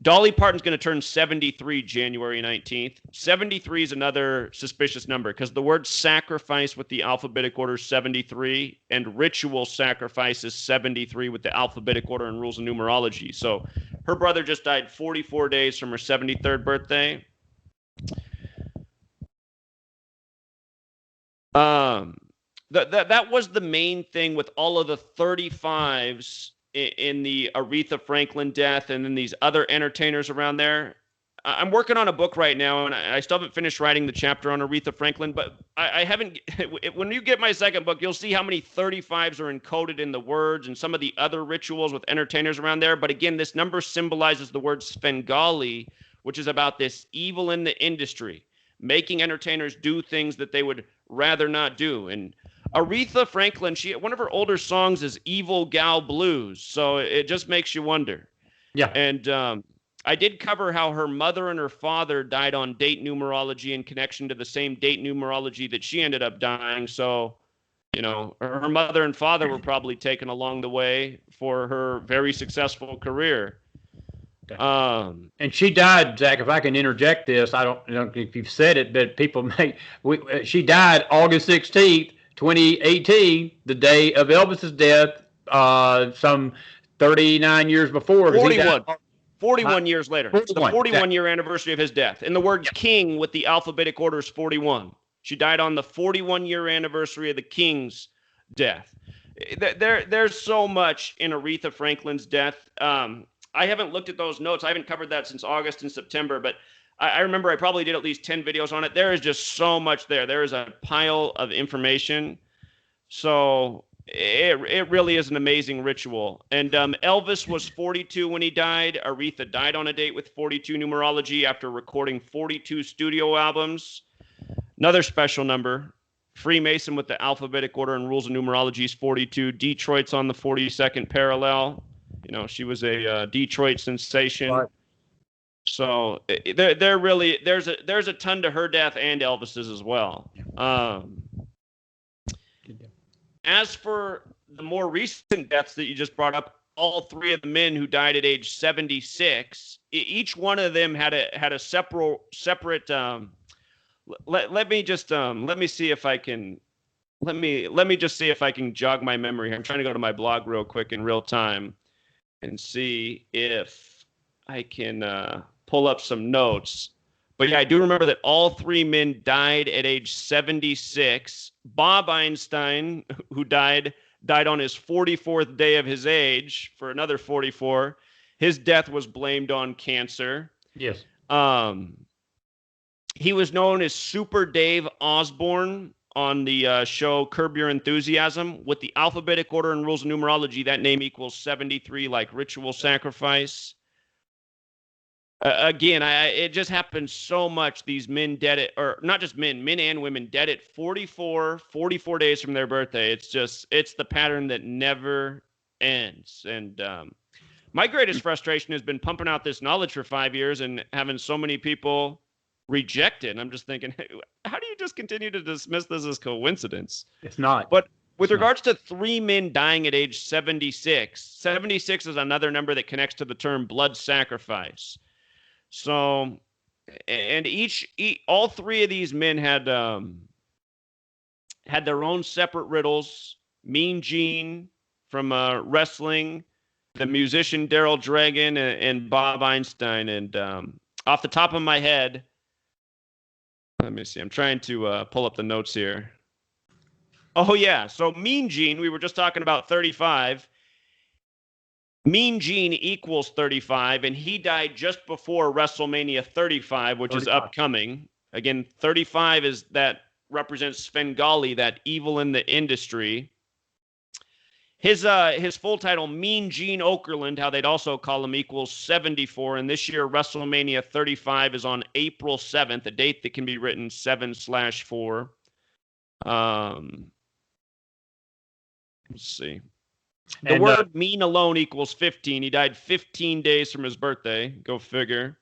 Dolly Parton's going to turn 73 January 19th. 73 is another suspicious number because the word sacrifice with the alphabetic order is 73 and ritual sacrifice is 73 with the alphabetic order and rules of numerology. So her brother just died 44 days from her 73rd birthday. That was the main thing with all of the 35s in the Aretha Franklin death and then these other entertainers around there. I'm working on a book right now, and I still haven't finished writing the chapter on Aretha Franklin, but I haven't. When you get my second book, you'll see how many 35s are encoded in the words and some of the other rituals with entertainers around there. But again, this number symbolizes the word Svengali, which is about this evil in the industry, making entertainers do things that they would rather not do. And Aretha Franklin, one of her older songs is Evil Gal Blues, so it just makes you wonder. Yeah. And I did cover how her mother and her father died on date numerology in connection to the same date numerology that she ended up dying. So, her mother and father were probably taken along the way for her very successful career. And she died, Zach, if I can interject this, I don't know if you've said it, but she died August 16th, 2018, the day of Elvis's death, some 39 years before. 41 years later. 41, it's the 41-year anniversary of his death. And the word king with the alphabetic order is 41. She died on the 41-year anniversary of the king's death. There's so much in Aretha Franklin's death. I haven't looked at those notes. I haven't covered that since August and September, but I remember I probably did at least 10 videos on it. There is just so much there. There is a pile of information. So it really is an amazing ritual. And Elvis was 42 when he died. Aretha died on a date with 42 numerology after recording 42 studio albums. Another special number. Freemason with the alphabetic order and rules of numerology is 42. Detroit's on the 42nd parallel. She was a Detroit sensation. Right. So there's a ton to her death and Elvis's as well. As for the more recent deaths that you just brought up, all three of the men who died at age 76, each one of them had a separate. Let me just see if I can. Let me just see if I can jog my memory here. I'm trying to go to my blog real quick in real time and see if I can pull up some notes. But yeah, I do remember that all three men died at age 76. Bob Einstein, who died on his 44th day of his age for another 44. His death was blamed on cancer. Yes. He was known as Super Dave Osborne on the show Curb Your Enthusiasm. With the alphabetic order and rules of numerology, that name equals 73, like ritual sacrifice. Again, it just happens so much. These men dead at, or not just men and women dead at 44 days from their birthday. It's the pattern that never ends. And my greatest frustration has been pumping out this knowledge for 5 years and having so many people reject it. And I'm just thinking, hey, how do you just continue to dismiss this as coincidence? It's not. But with regards to 3 men dying at age 76, 76 is another number that connects to the term blood sacrifice. So, and all 3 of these men had their own separate riddles. Mean Gene from wrestling, the musician Daryl Dragon, and Bob Einstein. And off the top of my head, let me see. I'm trying to pull up the notes here. Oh, yeah. So Mean Gene, we were just talking about 35. Mean Gene equals 35, and he died just before WrestleMania 35, which 35. Is upcoming. Again, 35 is that represents Svengali, that evil in the industry. His full title, Mean Gene Okerlund, how they'd also call him, equals 74. And this year, WrestleMania 35 is on April 7th, a date that can be written 7/4. Let's see. The word mean alone equals 15. He died 15 days from his birthday. Go figure.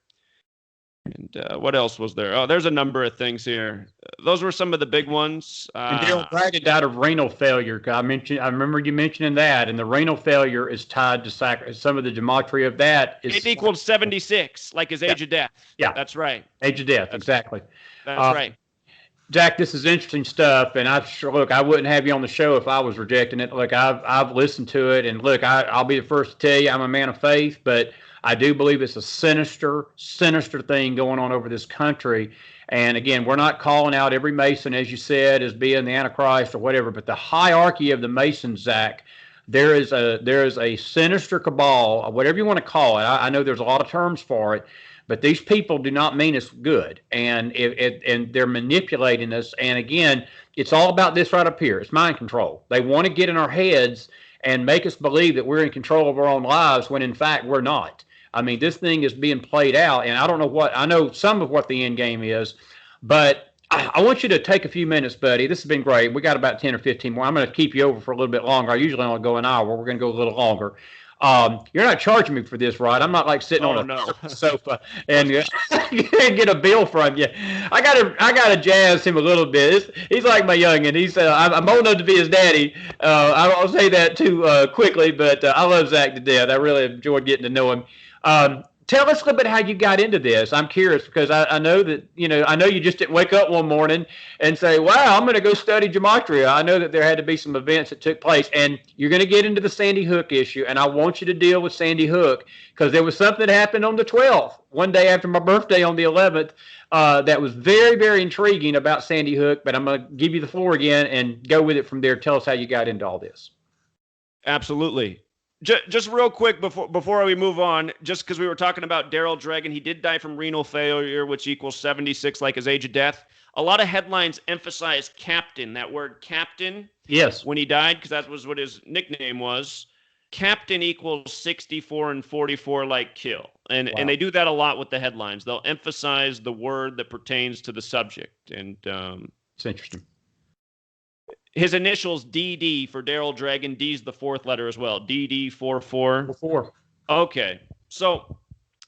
And what else was there? Oh, there's a number of things here. Those were some of the big ones. And Daryl Dragon died of renal failure. I remember you mentioning that, and the renal failure is tied to some of the gematria of that. It equals 76, like his age of death. Yeah, that's right. Age of death, exactly. That's right. Jack, this is interesting stuff, and I wouldn't have you on the show if I was rejecting it. Look, I've listened to it, and look, I'll be the first to tell you I'm a man of faith, but I do believe it's a sinister thing going on over this country. And again, we're not calling out every Mason, as you said, as being the Antichrist or whatever, but the hierarchy of the Masons, Zach, there is a sinister cabal, whatever you want to call it. I know there's a lot of terms for it. But these people do not mean us good, and they're manipulating us. And again, it's all about this right up here. It's mind control. They want to get in our heads and make us believe that we're in control of our own lives when in fact we're not. I mean, this thing is being played out, and I know some of what the end game is, but I want you to take a few minutes, buddy. This has been great. We got about 10 or 15 more. I'm going to keep you over for a little bit longer. I usually only go an hour. We're going to go a little longer. You're not charging me for this, right? I'm not like sitting on a sofa and get a bill from you. I gotta jazz him a little bit. He's like my youngin'. He's I'm old enough to be his daddy. I don't say that too quickly, but I love Zach to death. I really enjoyed getting to know him. Tell us a little bit how you got into this. I'm curious because I know that, I know you just didn't wake up one morning and say, wow, I'm going to go study gematria. I know that there had to be some events that took place, and you're going to get into the Sandy Hook issue, and I want you to deal with Sandy Hook because there was something that happened on the 12th, one day after my birthday on the 11th, that was very, very intriguing about Sandy Hook, but I'm going to give you the floor again and go with it from there. Tell us how you got into all this. Absolutely. Just real quick before we move on, just because we were talking about Daryl Dragon, he did die from renal failure, which equals 76, like his age of death. A lot of headlines emphasize captain, that word captain. Yes. When he died, because that was what his nickname was. Captain equals 64 and 44 like kill. And wow. And they do that a lot with the headlines. They'll emphasize the word that pertains to the subject. And it's interesting. His initials DD for Daryl Dragon. D's the fourth letter as well. DD44. 4. Okay. So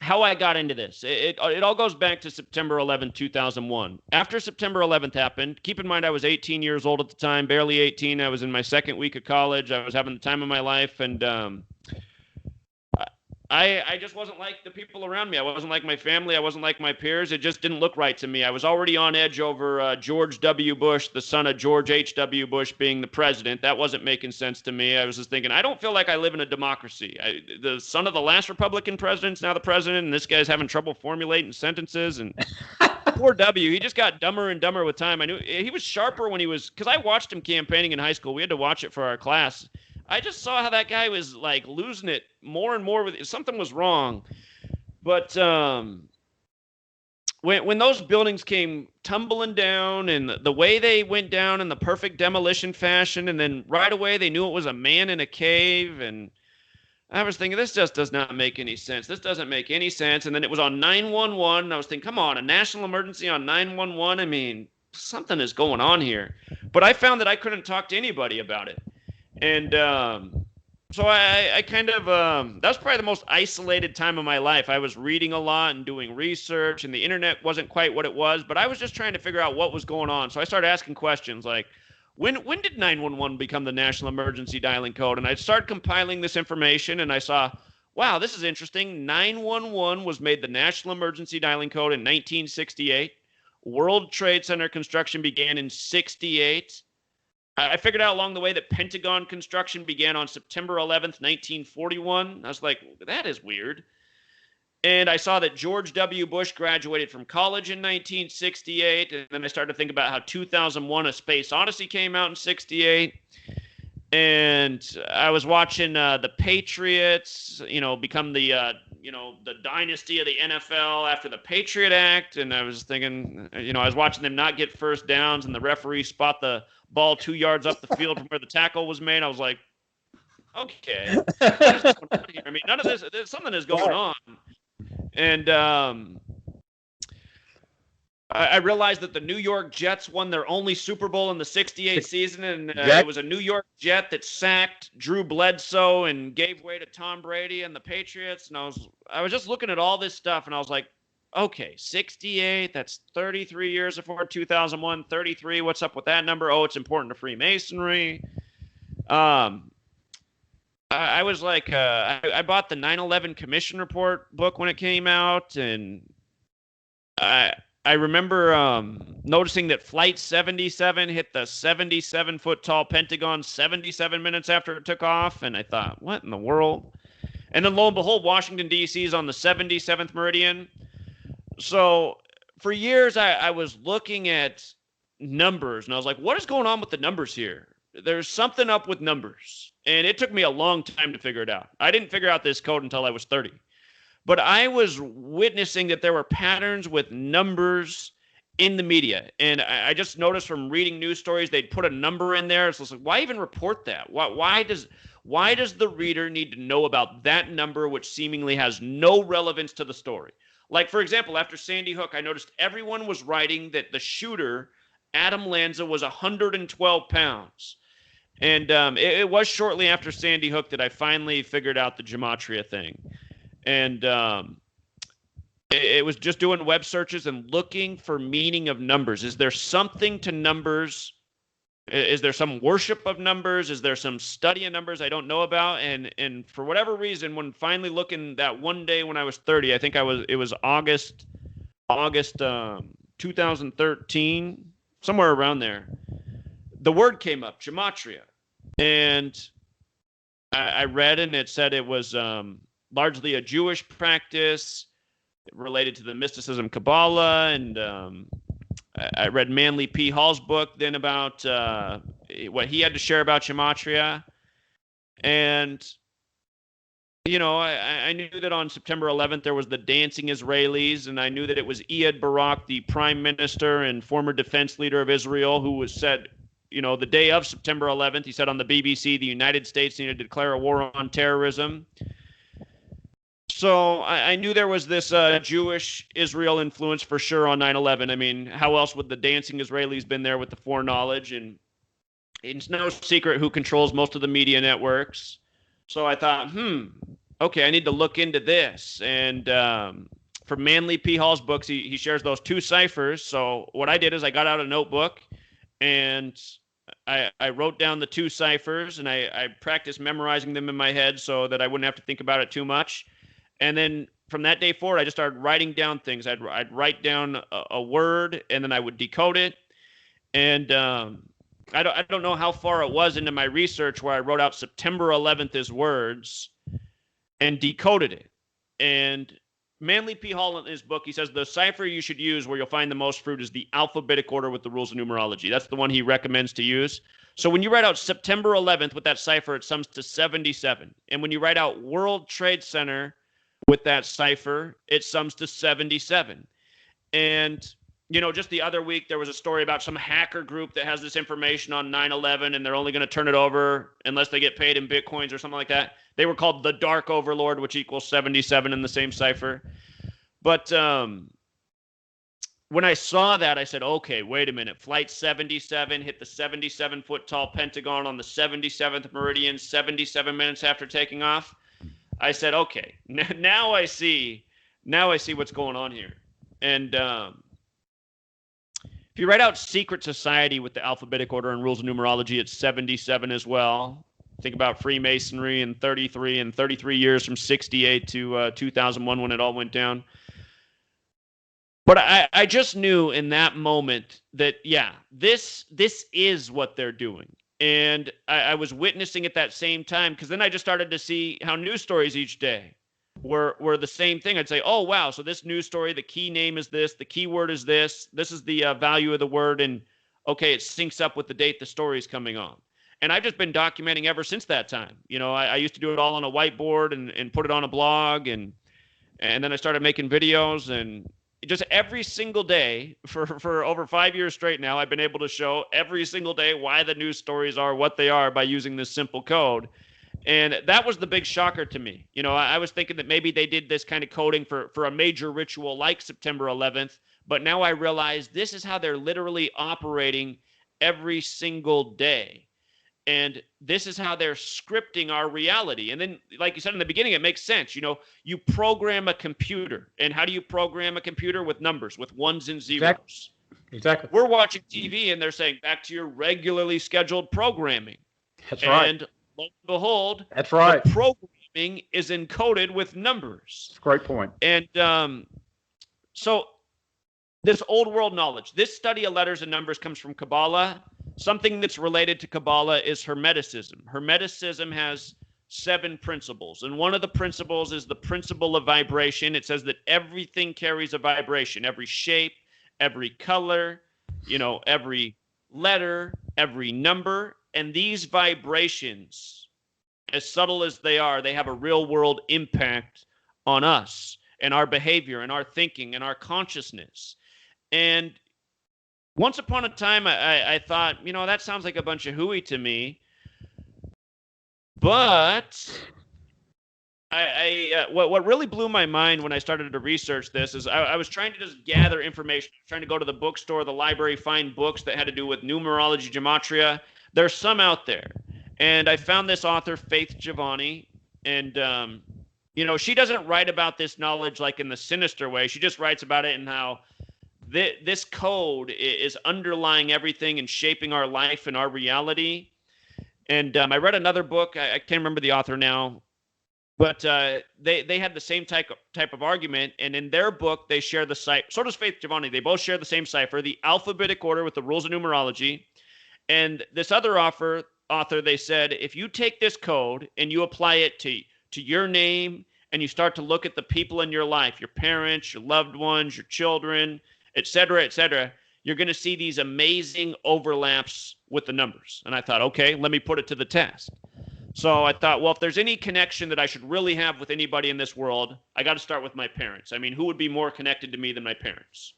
how I got into this, it all goes back to September 11, 2001. After September 11th happened, keep in mind I was 18 years old at the time, barely 18. I was in my second week of college. I was having the time of my life, and I just wasn't like the people around me. I wasn't like my family. I wasn't like my peers. It just didn't look right to me. I was already on edge over George W. Bush, the son of George H.W. Bush, being the president. That wasn't making sense to me. I was just thinking, I don't feel like I live in a democracy. The son of the last Republican president's now the president, and this guy's having trouble formulating sentences. And poor W, he just got dumber and dumber with time. I knew he was sharper when he was, because I watched him campaigning in high school. We had to watch it for our class. I just saw how that guy was like losing it more and more. Something was wrong. But when those buildings came tumbling down and the way they went down in the perfect demolition fashion, and then right away they knew it was a man in a cave, and I was thinking, this just does not make any sense. This doesn't make any sense. And then it was on 911, and I was thinking, come on, a national emergency on 911? I mean, something is going on here. But I found that I couldn't talk to anybody about it. And So I kind of that was probably the most isolated time of my life. I was reading a lot and doing research, and the internet wasn't quite what it was, but I was just trying to figure out what was going on. So I started asking questions like, when did 911 become the national emergency dialing code? And I started compiling this information, and I saw, wow, this is interesting. 911 was made the national emergency dialing code in 1968. World Trade Center construction began in 68. I figured out along the way that Pentagon construction began on September 11th, 1941. I was like, that is weird. And I saw that George W. Bush graduated from college in 1968. And then I started to think about how 2001 A Space Odyssey came out in 68. And I was watching the Patriots, become the dynasty of the NFL after the Patriot Act. And I was thinking, I was watching them not get first downs and the referee spot the ball 2 yards up the field from where the tackle was made. I was like, okay, what is going on here? I mean, none of this, something is going on. And I realized that the New York Jets won their only Super Bowl in the 68 season, and it was a New York Jet that sacked Drew Bledsoe and gave way to Tom Brady and the Patriots. And I was just looking at all this stuff, and I was like, okay, 68, that's 33 years before 2001, 33, what's up with that number? Oh, it's important to Freemasonry. I was like, I bought the 9/11 Commission Report book when it came out, and I remember noticing that Flight 77 hit the 77-foot tall Pentagon 77 minutes after it took off, and I thought, what in the world? And then lo and behold, Washington, D.C. is on the 77th meridian. So for years, I was looking at numbers, and I was like, what is going on with the numbers here? There's something up with numbers. And it took me a long time to figure it out. I didn't figure out this code until I was 30. But I was witnessing that there were patterns with numbers in the media. And I just noticed from reading news stories, they'd put a number in there. So it's like, why even report that? Why does the reader need to know about that number, which seemingly has no relevance to the story? Like, for example, after Sandy Hook, I noticed everyone was writing that the shooter, Adam Lanza, was 112 pounds. And it was shortly after Sandy Hook that I finally figured out the gematria thing. And it was just doing web searches and looking for meaning of numbers. Is there something to numbers? Is there some worship of numbers? Is there some study of numbers I don't know about? And for whatever reason, when finally looking that one day when I was 30, I think it was August 2013, somewhere around there, the word came up, gematria. And I read and it said it was largely a Jewish practice related to the mysticism Kabbalah. And I read Manly P. Hall's book then about what he had to share about gematria. And, I knew that on September 11th there was the Dancing Israelis, and I knew that it was Ehud Barak, the prime minister and former defense leader of Israel, who was said, the day of September 11th, he said on the BBC, the United States needed to declare a war on terrorism. So I knew there was this Jewish Israel influence for sure on 9/11. I mean, how else would the Dancing Israelis been there with the foreknowledge? And it's no secret who controls most of the media networks. So I thought, okay, I need to look into this. And from Manly P. Hall's books, he shares those two ciphers. So what I did is I got out a notebook and I wrote down the two ciphers, and I practiced memorizing them in my head so that I wouldn't have to think about it too much. And then from that day forward, I just started writing down things. I'd write down a word, and then I would decode it. And I don't know how far it was into my research where I wrote out September 11th as words and decoded it. And Manly P. Hall in his book, he says the cipher you should use where you'll find the most fruit is the alphabetic order with the rules of numerology. That's the one he recommends to use. So when you write out September 11th with that cipher, it sums to 77. And when you write out World Trade Center with that cipher, it sums to 77. And, just the other week, there was a story about some hacker group that has this information on 9/11, and they're only going to turn it over unless they get paid in Bitcoins or something like that. They were called the Dark Overlord, which equals 77 in the same cipher. But when I saw that, I said, okay, wait a minute. Flight 77 hit the 77-foot tall Pentagon on the 77th meridian, 77 minutes after taking off. I said, okay, now I see what's going on here. And if you write out Secret Society with the alphabetic order and rules of numerology, it's 77 as well. Think about Freemasonry and 33 years from 68 to 2001 when it all went down. But I just knew in that moment that, yeah, this is what they're doing. And I was witnessing at that same time, because then I just started to see how news stories each day were the same thing. I'd say, oh, wow, so this news story, the key name is this, the key word is this is the value of the word, and okay, it syncs up with the date the story is coming on. And I've just been documenting ever since that time. You know, I used to do it all on a whiteboard and put it on a blog, and then I started making videos, and just every single day for over 5 years straight now, I've been able to show every single day why the news stories are what they are by using this simple code. And that was the big shocker to me. You know, I was thinking that maybe they did this kind of coding for a major ritual like September 11th, but now I realize this is how they're literally operating every single day. And this is how they're scripting our reality. And then, like you said in the beginning, it makes sense. You know, you program a computer. And how do you program a computer? With numbers, with ones and zeros. Exactly. We're watching TV and they're saying, back to your regularly scheduled programming. That's right. And lo and behold, that's right. The programming is encoded with numbers. That's a great point. And so this old world knowledge, this study of letters and numbers comes from Kabbalah. Something that's related to Kabbalah is Hermeticism. Hermeticism has 7 principles, and one of the principles is the principle of vibration. It says that everything carries a vibration, every shape, every color, you know, every letter, every number, and these vibrations, as subtle as they are, they have a real world impact on us and our behavior and our thinking and our consciousness. And once upon a time, I thought, you know, that sounds like a bunch of hooey to me. But what really blew my mind when I started to research this is I was trying to just gather information, trying to go to the bookstore, the library, find books that had to do with numerology, gematria. There's some out there. And I found this author, Faith Giovanni, and, you know, she doesn't write about this knowledge like in the sinister way. She just writes about it and how this code is underlying everything and shaping our life and our reality. And I read another book. I can't remember the author now, but they had the same type of argument. And in their book, they share the cipher. So does Faith Giovanni. They both share the same cipher, the alphabetic order with the rules of numerology. And this other author, they said, if you take this code and you apply it to your name, and you start to look at the people in your life, your parents, your loved ones, your children, et cetera, you're going to see these amazing overlaps with the numbers. And I thought, okay, let me put it to the test. So I thought, well, if there's any connection that I should really have with anybody in this world, I got to start with my parents. I mean, who would be more connected to me than my parents?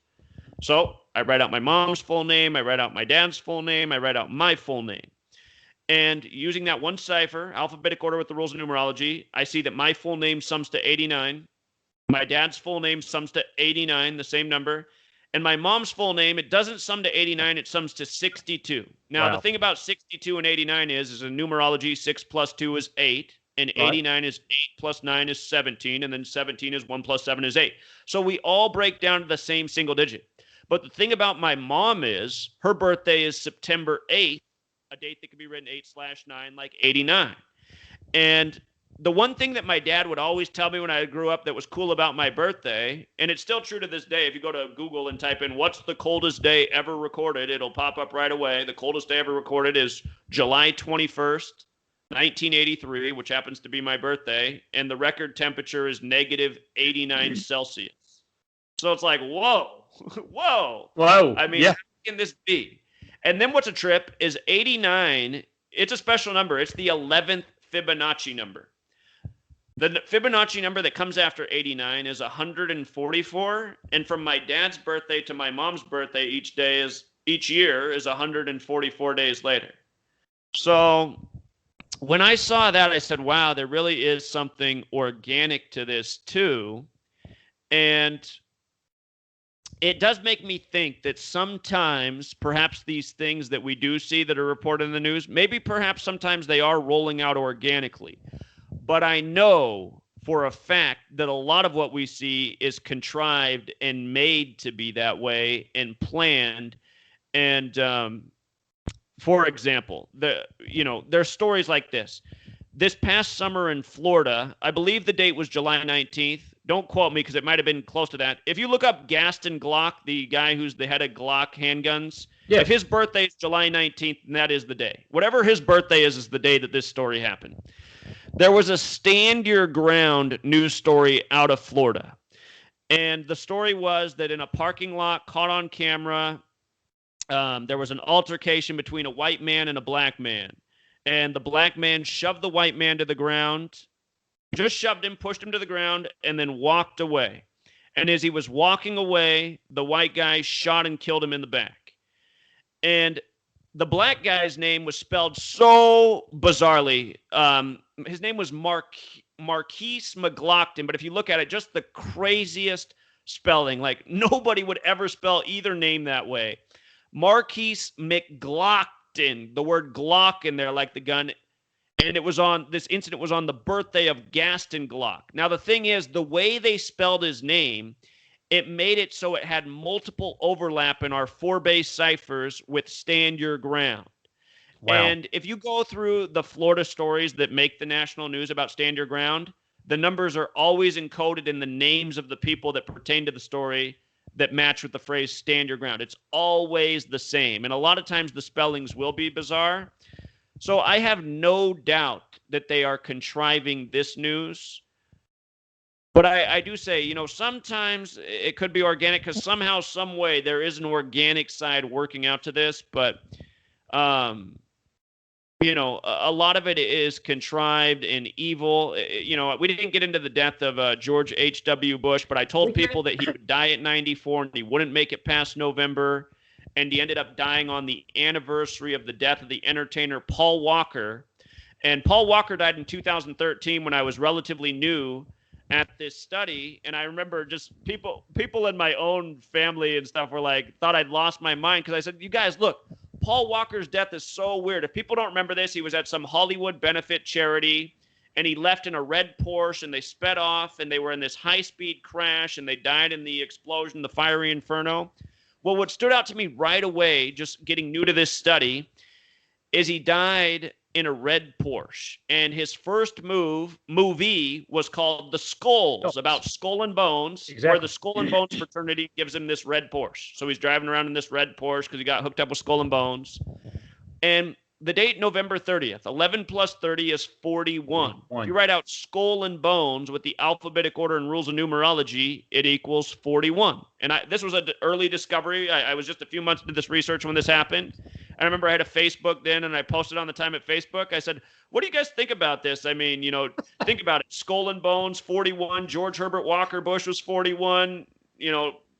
So I write out my mom's full name. I write out my dad's full name. I write out my full name. And using that one cipher, alphabetic order with the rules of numerology, I see that my full name sums to 89. My dad's full name sums to 89, the same number. And my mom's full name, it doesn't sum to 89, it sums to 62. Now, The thing about 62 and 89 is in numerology, 6 plus 2 is 8, and 89 is 8 plus 9 is 17, and then 17 is 1 plus 7 is 8. So we all break down to the same single digit. But the thing about my mom is her birthday is September 8th, a date that can be written 8/9 like 89. And the one thing that my dad would always tell me when I grew up that was cool about my birthday, and it's still true to this day, if you go to Google and type in what's the coldest day ever recorded, it'll pop up right away. The coldest day ever recorded is July 21st, 1983, which happens to be my birthday, and the record temperature is negative 89 Celsius. So it's like, whoa. I mean, how can this be? And then what's a trip is 89, it's a special number. It's the 11th Fibonacci number. The Fibonacci number that comes after 89 is 144, and from my dad's birthday to my mom's birthday each year is 144 days later. So when I saw that, I said, wow, there really is something organic to this too. And it does make me think that sometimes perhaps these things that we do see that are reported in the news, maybe perhaps sometimes they are rolling out organically. But I know for a fact that a lot of what we see is contrived and made to be that way and planned. And for example, there's stories like this. This past summer in Florida, I believe the date was July 19th. Don't quote me because it might have been close to that. If you look up Gaston Glock, the guy who's the head of Glock handguns, Yes. if his birthday is July 19th, then that is the day. Whatever his birthday is the day that this story happened. There was a Stand Your Ground news story out of Florida. And the story was that in a parking lot caught on camera, there was an altercation between a white man and a black man. And the black man shoved the white man to the ground, just shoved him, pushed him to the ground, and then walked away. And as he was walking away, the white guy shot and killed him in the back. And the black guy's name was spelled so bizarrely. His name was Marquise McGlockton, but if you look at it, just the craziest spelling. Like, nobody would ever spell either name that way. Marquise McGlockton. The word Glock in there, like the gun, and this incident was on the birthday of Gaston Glock. Now the thing is, the way they spelled his name, it made it so it had multiple overlap in our 4-base ciphers with Stand Your Ground. Wow. And if you go through the Florida stories that make the national news about Stand Your Ground, the numbers are always encoded in the names of the people that pertain to the story that match with the phrase Stand Your Ground. It's always the same. And a lot of times the spellings will be bizarre. So I have no doubt that they are contriving this news. But I do say, sometimes it could be organic because somehow, some way, there is an organic side working out to this. But, a lot of it is contrived and evil. We didn't get into the death of George H.W. Bush, but I told people that he would die at 94 and he wouldn't make it past November. And he ended up dying on the anniversary of the death of the entertainer Paul Walker. And Paul Walker died in 2013 when I was relatively new at this study. And I remember just people in my own family and stuff were like, thought I'd lost my mind because I said, you guys, look, Paul Walker's death is so weird. If people don't remember this, he was at some Hollywood benefit charity, and he left in a red Porsche, and they sped off, and they were in this high-speed crash, and they died in the explosion, the fiery inferno. Well, what stood out to me right away, just getting new to this study, is he died in a red Porsche. And his first movie was called The Skulls, about Skull and Bones, where the Skull and Bones fraternity gives him this red Porsche. So he's driving around in this red Porsche because he got hooked up with Skull and Bones. And the date, November 30th, 11 plus 30 is 41. If you write out Skull and Bones with the alphabetic order and rules of numerology, it equals 41. And this was an early discovery. I was just a few months into this research when this happened. I remember I had a Facebook then, and I posted on the time at Facebook. I said, what do you guys think about this? I mean, think about it. Skull and Bones, 41. George Herbert Walker Bush was 41.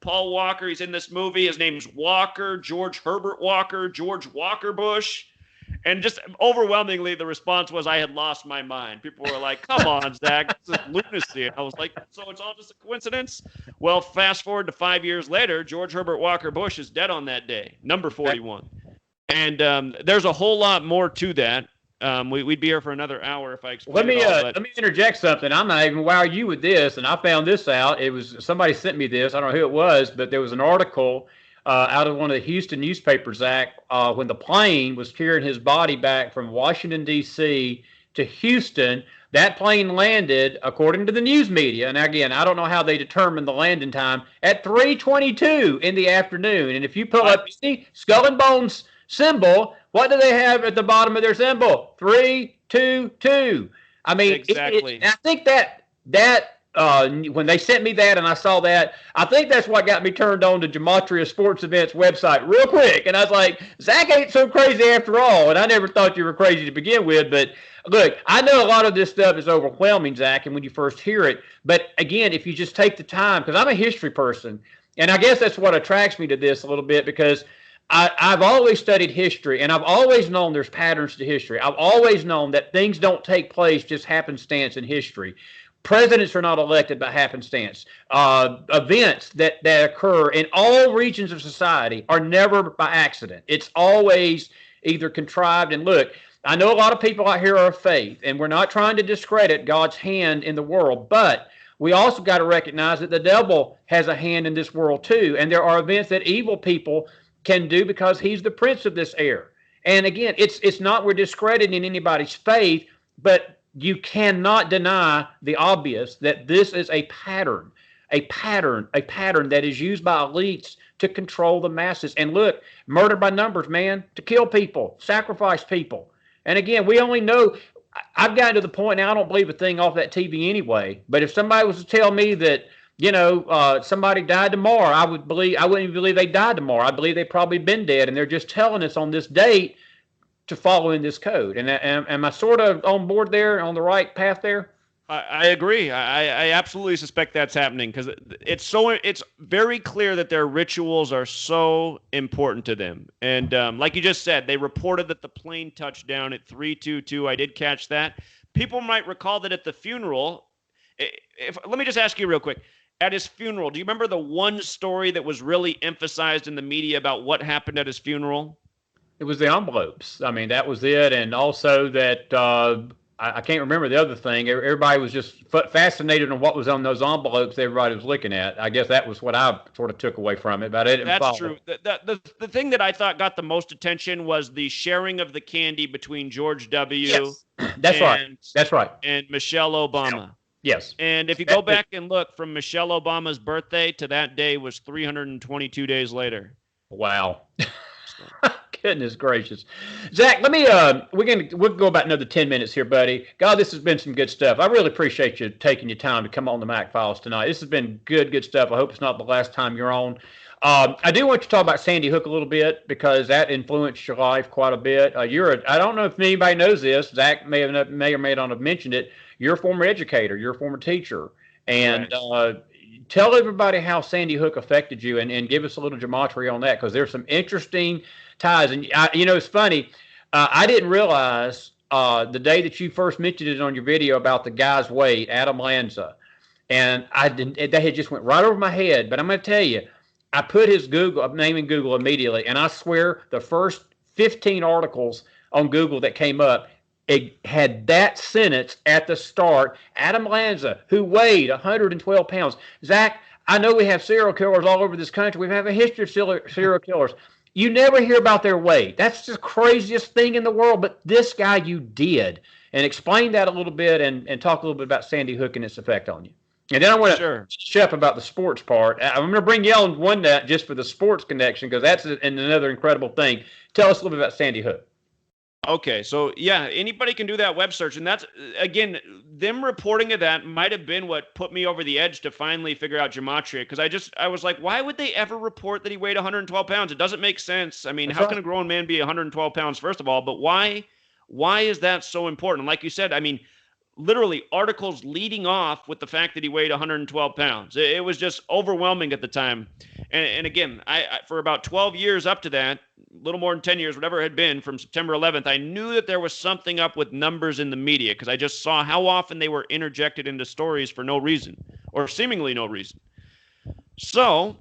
Paul Walker, he's in this movie. His name's Walker, George Herbert Walker, George Walker Bush. And just overwhelmingly, the response was I had lost my mind. People were like, come on, Zach, this is lunacy. And I was like, so it's all just a coincidence? Well, fast forward to 5 years later, George Herbert Walker Bush is dead on that day, number 41. And there's a whole lot more to that. We'd be here for another hour if I explained it all. Let me interject something. I'm not even wow you with this, and I found this out. It was somebody sent me this. I don't know who it was, but there was an article out of one of the Houston newspapers, Zach, when the plane was carrying his body back from Washington, D.C. to Houston. That plane landed, according to the news media, and again, I don't know how they determined the landing time, at 3:22 in the afternoon. And if you pull up any Skull and Bones symbol, what do they have at the bottom of their symbol? 322. I mean, exactly. I think that when they sent me that and I saw that, I think that's what got me turned on to Gematria Sports Events website real quick. And I was like, Zach ain't so crazy after all. And I never thought you were crazy to begin with. But look, I know a lot of this stuff is overwhelming, Zach, and when you first hear it. But again, if you just take the time, because I'm a history person, and I guess that's what attracts me to this a little bit, because I've always studied history, and I've always known there's patterns to history. I've always known that things don't take place just happenstance in history. Presidents are not elected by happenstance. Events that occur in all regions of society are never by accident. It's always either contrived. And look, I know a lot of people out here are of faith, and we're not trying to discredit God's hand in the world, but we also got to recognize that the devil has a hand in this world too. And there are events that evil people can do because he's the prince of this air. And again, it's not we're discrediting anybody's faith, but you cannot deny the obvious that this is a pattern that is used by elites to control the masses. And look, murder by numbers, man, to kill people, sacrifice people. And again, we only know, I've gotten to the point now, I don't believe a thing off that TV anyway. But if somebody was to tell me that, somebody died tomorrow, I wouldn't even believe they died tomorrow. I believe they've probably been dead, and they're just telling us on this date to follow in this code. And am I sort of on board there, on the right path there? I agree. I absolutely suspect that's happening because it's very clear that their rituals are so important to them. And like you just said, they reported that the plane touched down at 3:22. I did catch that. People might recall that at the funeral, let me just ask you real quick. At his funeral, do you remember the one story that was really emphasized in the media about what happened at his funeral? It was the envelopes. I mean, that was it. And also that I can't remember the other thing. Everybody was just fascinated on what was on those envelopes everybody was looking at. I guess that was what I sort of took away from it. But I didn't follow. That's true. The thing that I thought got the most attention was the sharing of the candy between George W. Yes. That's right. And Michelle Obama. Yes. And if you go back and look, from Michelle Obama's birthday to that day was 322 days later. Wow. Goodness gracious. Zach, let me we'll go about another 10 minutes here, buddy. God, this has been some good stuff. I really appreciate you taking your time to come on the Mac Files tonight. This has been good stuff. I hope it's not the last time you're on. I do want you to talk about Sandy Hook a little bit because that influenced your life quite a bit. I don't know if anybody knows this. Zach may or may not have mentioned it. You're a former educator. You're a former teacher. And right. Tell everybody how Sandy Hook affected you and give us a little gematria on that because there's some interesting ties. And, it's funny. I didn't realize the day that you first mentioned it on your video about the guy's weight, Adam Lanza. And that had just went right over my head. But I'm going to tell you, I put his name in Google immediately. And I swear the first 15 articles on Google that came up, it had that sentence at the start. Adam Lanza, who weighed 112 pounds. Zach, I know we have serial killers all over this country. We have a history of serial killers. You never hear about their weight. That's the craziest thing in the world. But this guy, you did. And explain that a little bit and talk a little bit about Sandy Hook and its effect on you. And then I want to chef about the sports part. I'm going to bring you on one that just for the sports connection because that's another incredible thing. Tell us a little bit about Sandy Hook. Okay, so yeah, anybody can do that web search. And that's, again, them reporting of that might have been what put me over the edge to finally figure out gematria. Because I was like, why would they ever report that he weighed 112 pounds? It doesn't make sense. I mean, how can a grown man be 112 pounds, first of all? But why is that so important? Like you said, I mean, literally articles leading off with the fact that he weighed 112 pounds. It was just overwhelming at the time. And again, I for about 12 years up to that, a little more than 10 years, whatever it had been, from September 11th, I knew that there was something up with numbers in the media because I just saw how often they were interjected into stories for no reason or seemingly no reason. So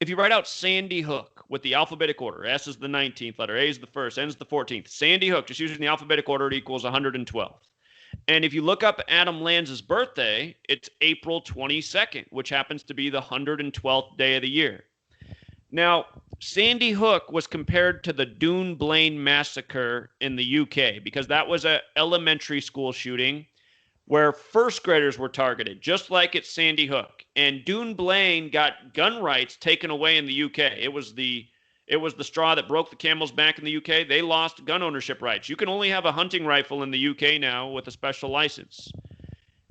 if you write out Sandy Hook with the alphabetic order, S is the 19th letter, A is the first, N is the 14th, Sandy Hook, just using the alphabetic order, it equals 112. And if you look up Adam Lanza's birthday, it's April 22nd, which happens to be the 112th day of the year. Now, Sandy Hook was compared to the Doon Blaine massacre in the UK because that was an elementary school shooting where first graders were targeted, just like at Sandy Hook. And Doon Blaine got gun rights taken away in the UK. It was the straw that broke the camel's back in the UK. They lost gun ownership rights. You can only have a hunting rifle in the UK now with a special license.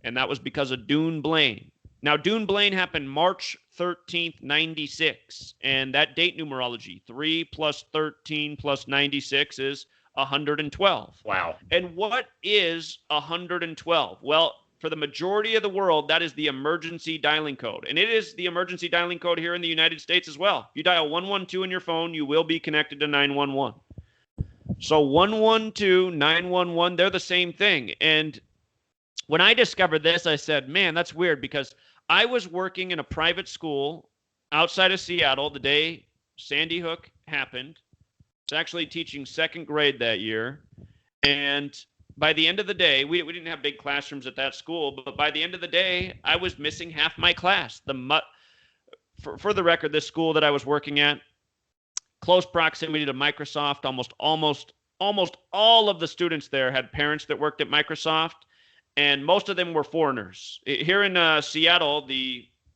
And that was because of Doon Blaine. Now, Doon Blaine happened March 13th, 96. And that date numerology, 3 plus 13 plus 96 is 112. Wow. And what is 112? Well, for the majority of the world, that is the emergency dialing code. And it is the emergency dialing code here in the United States as well. If you dial 112 in your phone, you will be connected to 911. So 112, 911, they're the same thing. And when I discovered this, I said, man, that's weird, because I was working in a private school outside of Seattle the day Sandy Hook happened. I was actually teaching second grade that year. And by the end of the day, we didn't have big classrooms at that school, but by the end of the day, I was missing half my class. For the record, this school that I was working at, close proximity to Microsoft. Almost all of the students there had parents that worked at Microsoft, and most of them were foreigners. Here in Seattle,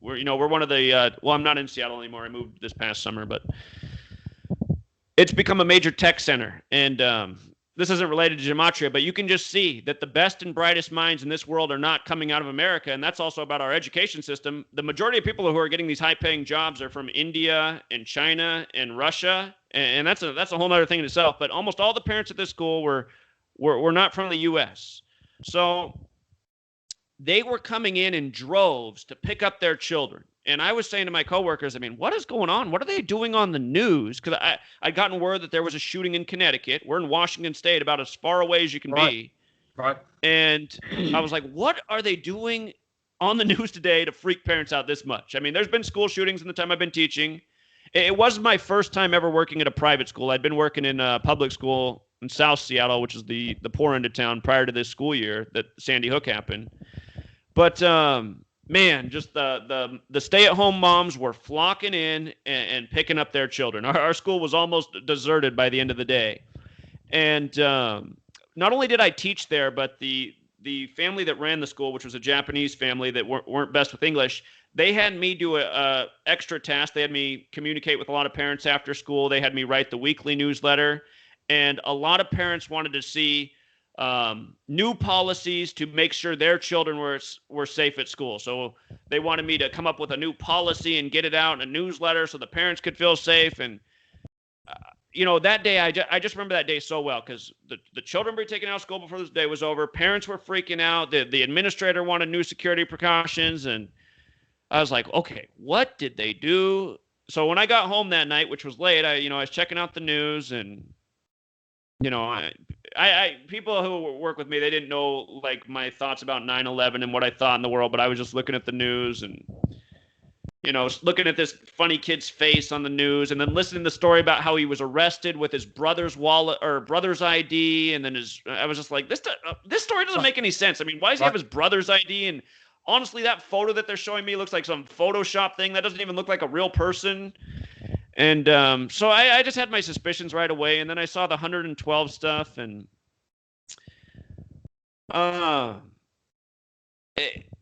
we're one of the well, I'm not in Seattle anymore. I moved this past summer, but it's become a major tech center. And this isn't related to gematria, but you can just see that the best and brightest minds in this world are not coming out of America. And that's also about our education system. The majority of people who are getting these high-paying jobs are from India and China and Russia. And that's a whole other thing in itself. But almost all the parents at this school were not from the U.S. So they were coming in droves to pick up their children. And I was saying to my coworkers, I mean, what is going on? What are they doing on the news? Because I'd gotten word that there was a shooting in Connecticut. We're in Washington State, about as far away as you can be. Right. And I was like, what are they doing on the news today to freak parents out this much? I mean, there's been school shootings in the time I've been teaching. It wasn't my first time ever working at a private school. I'd been working in a public school in South Seattle, which is the poor end of town, prior to this school year that Sandy Hook happened. But man, just the stay-at-home moms were flocking in and picking up their children. Our school was almost deserted by the end of the day. And not only did I teach there, but the family that ran the school, which was a Japanese family that weren't best with English, they had me do a extra task. They had me communicate with a lot of parents after school. They had me write the weekly newsletter. And a lot of parents wanted to see new policies to make sure their children were safe at school. So they wanted me to come up with a new policy and get it out in a newsletter so the parents could feel safe. And that day, I just remember that day so well, because the children were taken out of school before this day was over. Parents were freaking out. The administrator wanted new security precautions, and I was like, okay, what did they do? So when I got home that night, which was late, I was checking out the news, and I people who work with me, they didn't know like my thoughts about 9/11 and what I thought in the world, but I was just looking at the news and looking at this funny kid's face on the news, and then listening to the story about how he was arrested with his brother's wallet or brother's ID, and then I was just like, this story doesn't make any sense. I mean, why does he have his brother's ID? And honestly, that photo that they're showing me looks like some Photoshop thing. That doesn't even look like a real person. And so I just had my suspicions right away. And then I saw the 112 stuff. And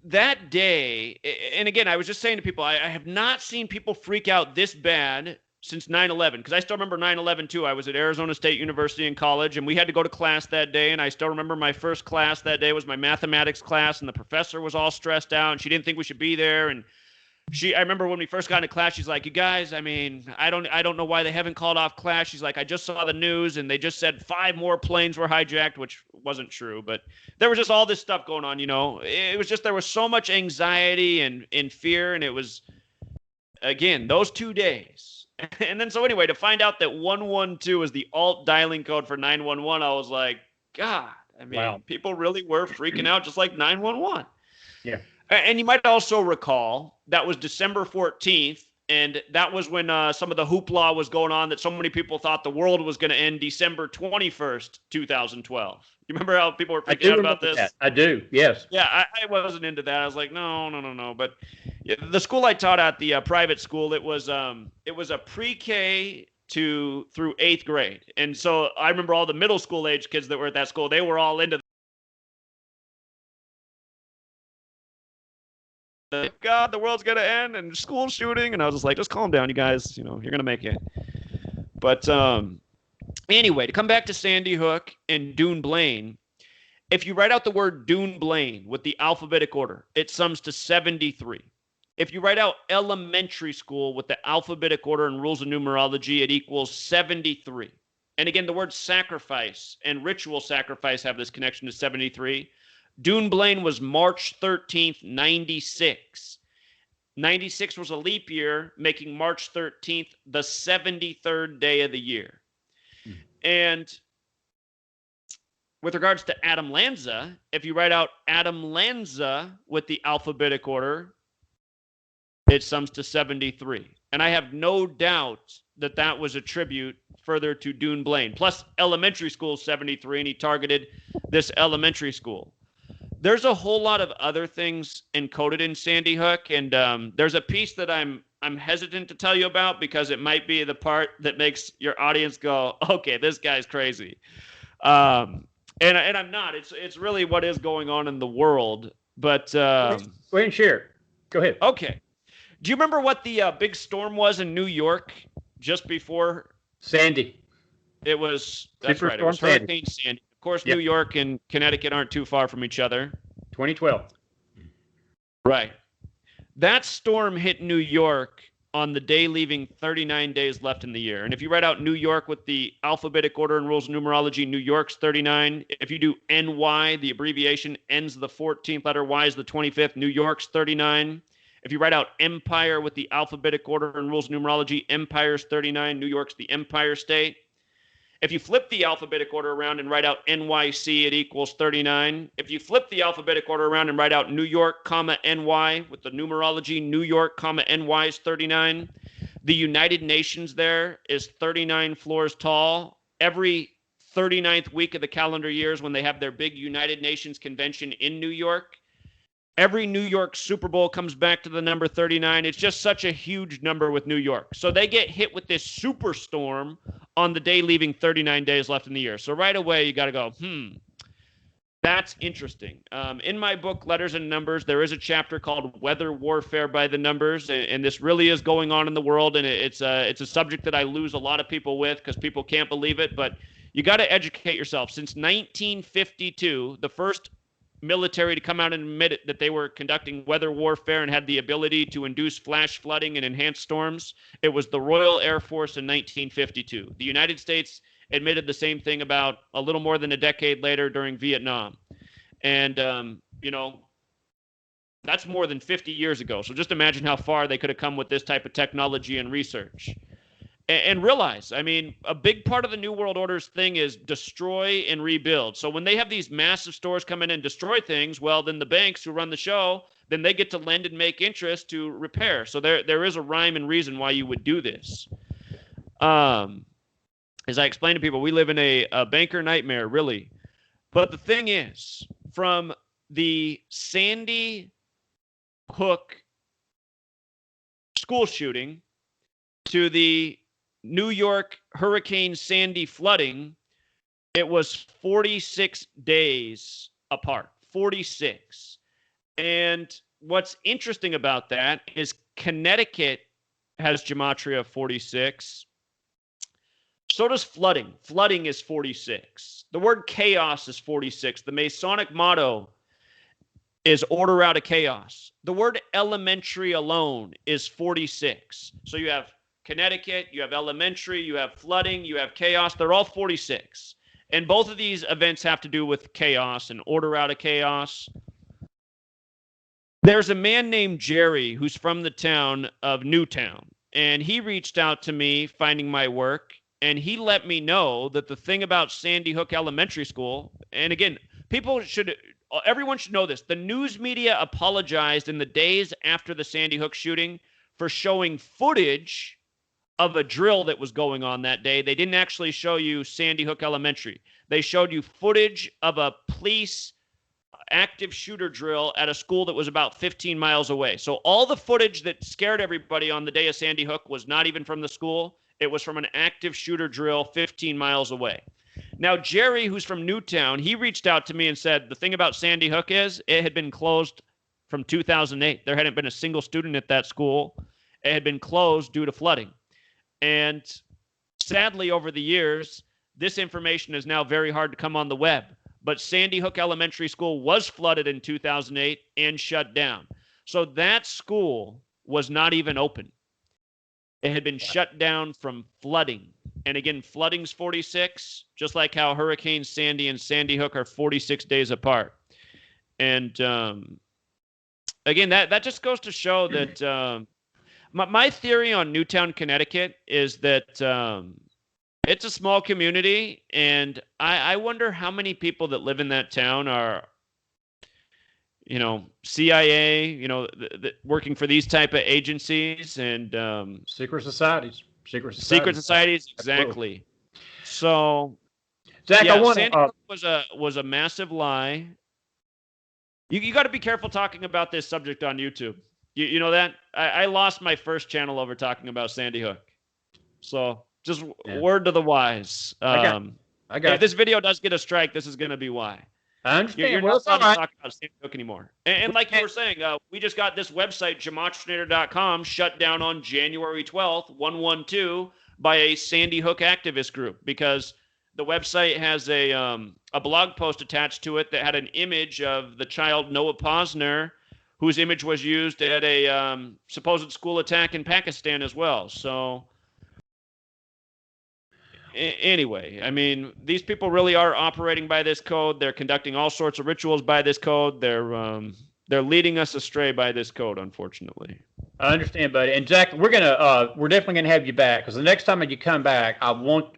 that day, and again, I was just saying to people, I have not seen people freak out this bad since 9/11, because I still remember 9/11 too. I was at Arizona State University in college, and we had to go to class that day. And I still remember my first class that day was my mathematics class, and the professor was all stressed out, and she didn't think we should be there. And I remember when we first got into class, she's like, you guys, I mean, I don't know why they haven't called off class. She's like, I just saw the news, and they just said 5 more planes were hijacked, which wasn't true, but there was just all this stuff going on. It was just, there was so much anxiety and fear. And it was, again, those 2 days. And then, so anyway, to find out that 112 is the alt dialing code for 911, I was like, God, I mean, wow. People really were freaking out just like 911. Yeah. And you might also recall that was December 14th, and that was when some of the hoopla was going on that so many people thought the world was going to end December 21st, 2012. You remember how people were freaking out about this? That. I do, yes. Yeah, I wasn't into that. I was like, no. But the school I taught at, the private school, it was a pre-K through 8th grade. And so I remember all the middle school age kids that were at that school, they were all into God, the world's gonna end and school shooting, and I was just like, just calm down, you guys. You're gonna make it. But anyway, to come back to Sandy Hook and Dune Blaine, if you write out the word Dune Blaine with the alphabetic order, it sums to 73. If you write out elementary school with the alphabetic order and rules of numerology, it equals 73. And again, the word sacrifice and ritual sacrifice have this connection to 73. Dune Blaine was March 13th, 96. 96 was a leap year, making March 13th the 73rd day of the year. And with regards to Adam Lanza, if you write out Adam Lanza with the alphabetic order, it sums to 73. And I have no doubt that that was a tribute further to Dune Blaine. Plus, elementary school 73, and he targeted this elementary school. There's a whole lot of other things encoded in Sandy Hook, and there's a piece that I'm hesitant to tell you about because it might be the part that makes your audience go, okay, this guy's crazy. And I'm not. It's really what is going on in the world. But go ahead and share. Go ahead. Okay. Do you remember what the big storm was in New York just before Sandy? It was, that's right, it was Hurricane Sandy. Of course, yep. New York and Connecticut aren't too far from each other. 2012. Right. That storm hit New York on the day leaving 39 days left in the year. And if you write out New York with the alphabetic order and rules of numerology, New York's 39. If you do NY, the abbreviation ends the 14th letter, Y is the 25th, New York's 39. If you write out Empire with the alphabetic order and rules of numerology, Empire's 39, New York's the Empire State. If you flip the alphabetic order around and write out NYC, it equals 39. If you flip the alphabetic order around and write out New York, comma, NY with the numerology, New York, comma, NY is 39. The United Nations there is 39 floors tall. Every 39th week of the calendar year is when they have their big United Nations convention in New York. Every New York Super Bowl comes back to the number 39. It's just such a huge number with New York. So they get hit with this superstorm on the day leaving 39 days left in the year. So right away, you got to go, that's interesting. In my book, Letters and Numbers, there is a chapter called Weather Warfare by the Numbers. And this really is going on in the world. And it's a subject that I lose a lot of people with because people can't believe it. But you got to educate yourself. Since 1952, the first military to come out and admit it, that they were conducting weather warfare and had the ability to induce flash flooding and enhance storms. It was the Royal Air Force in 1952. The United States admitted the same thing about a little more than a decade later during Vietnam. And, that's more than 50 years ago. So just imagine how far they could have come with this type of technology and research. And realize, I mean, a big part of the New World Order's thing is destroy and rebuild. So when they have these massive stores come in and destroy things, well, then the banks who run the show, then they get to lend and make interest to repair. So there is a rhyme and reason why you would do this. As I explain to people, we live in a banker nightmare, really. But the thing is, from the Sandy Hook school shooting to the New York Hurricane Sandy flooding, it was 46 days apart. 46. And what's interesting about that is Connecticut has gematria of 46. So does flooding. Flooding is 46. The word chaos is 46. The Masonic motto is order out of chaos. The word elementary alone is 46. So you have Connecticut, you have elementary, you have flooding, you have chaos. They're all 46. And both of these events have to do with chaos and order out of chaos. There's a man named Jerry who's from the town of Newtown. And he reached out to me finding my work. And he let me know that the thing about Sandy Hook Elementary School, and again, everyone should know this. The news media apologized in the days after the Sandy Hook shooting for showing footage of a drill that was going on that day. They didn't actually show you Sandy Hook Elementary. They showed you footage of a police active shooter drill at a school that was about 15 miles away. So all the footage that scared everybody on the day of Sandy Hook was not even from the school. It was from an active shooter drill 15 miles away. Now, Jerry, who's from Newtown, he reached out to me and said, the thing about Sandy Hook is it had been closed from 2008. There hadn't been a single student at that school. It had been closed due to flooding. And sadly, over the years, this information is now very hard to come on the web. But Sandy Hook Elementary School was flooded in 2008 and shut down. So that school was not even open. It had been shut down from flooding. And again, flooding's 46, just like how Hurricane Sandy and Sandy Hook are 46 days apart. And again, that just goes to show that my theory on Newtown, Connecticut is that It's a small community, and I wonder how many people that live in that town are, CIA, working for these type of agencies and Secret societies. secret societies. Exactly. Absolutely. So, Zach, I yeah, want Sandy to. Hook was a massive lie. You got to be careful talking about this subject on YouTube. You know that? I lost my first channel over talking about Sandy Hook. So just word to the wise. I got if this video does get a strike, this is going to be why. I understand. You're Well, not allowed all to talk about Sandy Hook anymore. And like you were saying, we just got this website, gematria.com, shut down on January 12th, 112, by a Sandy Hook activist group because the website has a blog post attached to it that had an image of the child Noah Posner, whose image was used at a supposed school attack in Pakistan as well. So anyway, I mean, these people really are operating by this code. They're conducting all sorts of rituals by this code. They're leading us astray by this code, unfortunately. I understand, buddy. And Zach, we're definitely gonna have you back because the next time that you come back, I want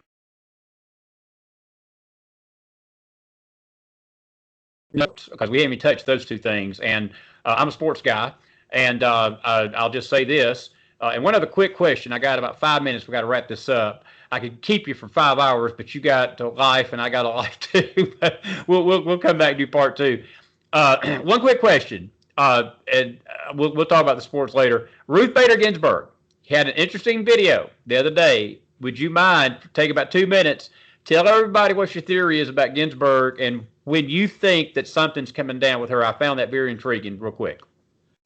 because we haven't even touched those two things. And I'm a sports guy, and I'll just say this. And one other quick question. I got about 5 minutes. We got to wrap this up. I could keep you for 5 hours, but you got a life, and I got a life too. But we'll come back and do part two. One quick question, and we'll talk about the sports later. Ruth Bader Ginsburg had an interesting video the other day. Would you mind take about 2 minutes? Tell everybody what your theory is about Ginsburg and when you think that something's coming down with her. I found that very intriguing real quick.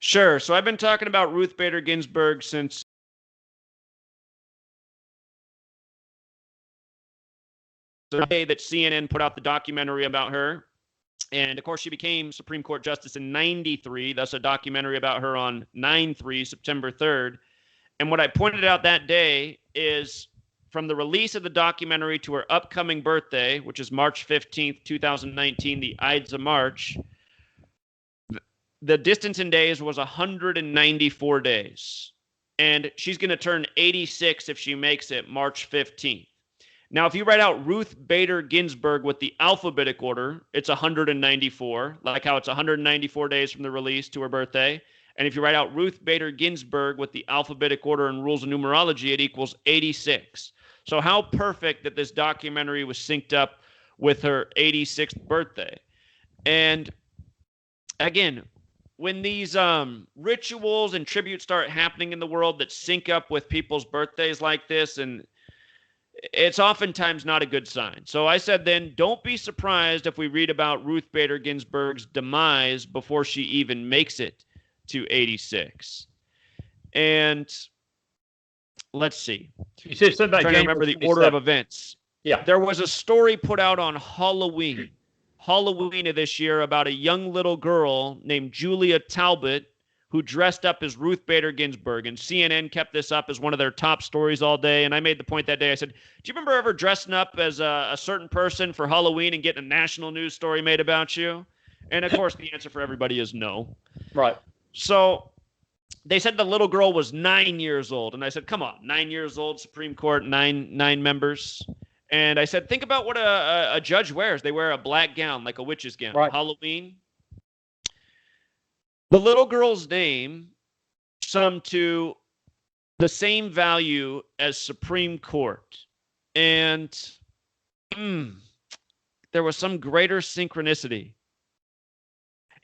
Sure. So I've been talking about Ruth Bader Ginsburg since the day that CNN put out the documentary about her. And of course, she became Supreme Court Justice in 93. Thus, a documentary about her on 9/3, September 3rd. And what I pointed out that day is from the release of the documentary to her upcoming birthday, which is March 15th, 2019, the Ides of March, the distance in days was 194 days. And she's going to turn 86 if she makes it March 15th. Now, if you write out Ruth Bader Ginsburg with the alphabetic order, it's 194, like how it's 194 days from the release to her birthday. And if you write out Ruth Bader Ginsburg with the alphabetic order and rules of numerology, it equals 86. So how perfect that this documentary was synced up with her 86th birthday. And again, when these rituals and tributes start happening in the world that sync up with people's birthdays like this, and it's oftentimes not a good sign. So I said then, don't be surprised if we read about Ruth Bader Ginsburg's demise before she even makes it to 86. And let's see. You said something about I'm trying to remember the order of events. Yeah. There was a story put out on Halloween of this year about a young little girl named Julia Talbot who dressed up as Ruth Bader Ginsburg. And CNN kept this up as one of their top stories all day. And I made the point that day. I said, do you remember ever dressing up as a certain person for Halloween and getting a national news story made about you? And of course, the answer for everybody is no. Right. So they said the little girl was 9 years old. And I said, come on, 9 years old, Supreme Court, nine members. And I said, think about what a judge wears. They wear a black gown, like a witch's gown. Right. Halloween. The little girl's name summed to the same value as Supreme Court. And there was some greater synchronicity.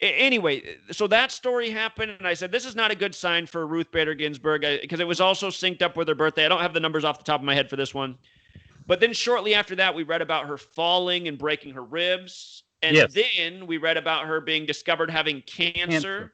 Anyway, so that story happened, and I said, this is not a good sign for Ruth Bader Ginsburg, because it was also synced up with her birthday. I don't have the numbers off the top of my head for this one. But then shortly after that, we read about her falling and breaking her ribs. And then we read about her being discovered having cancer.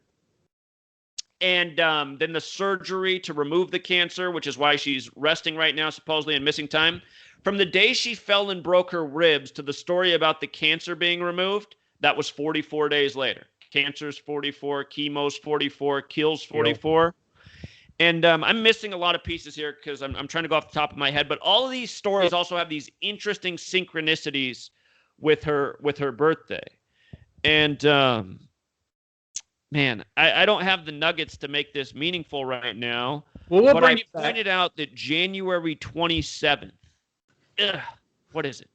And then the surgery to remove the cancer, which is why she's resting right now, supposedly, and missing time. From the day she fell and broke her ribs to the story about the cancer being removed, that was 44 days later. Cancer's 44, chemo's 44, kills 44. And I'm missing a lot of pieces here because I'm trying to go off the top of my head. But all of these stories also have these interesting synchronicities with her birthday. And man, I don't have the nuggets to make this meaningful right now. Well, but I pointed out that January 27th What is it?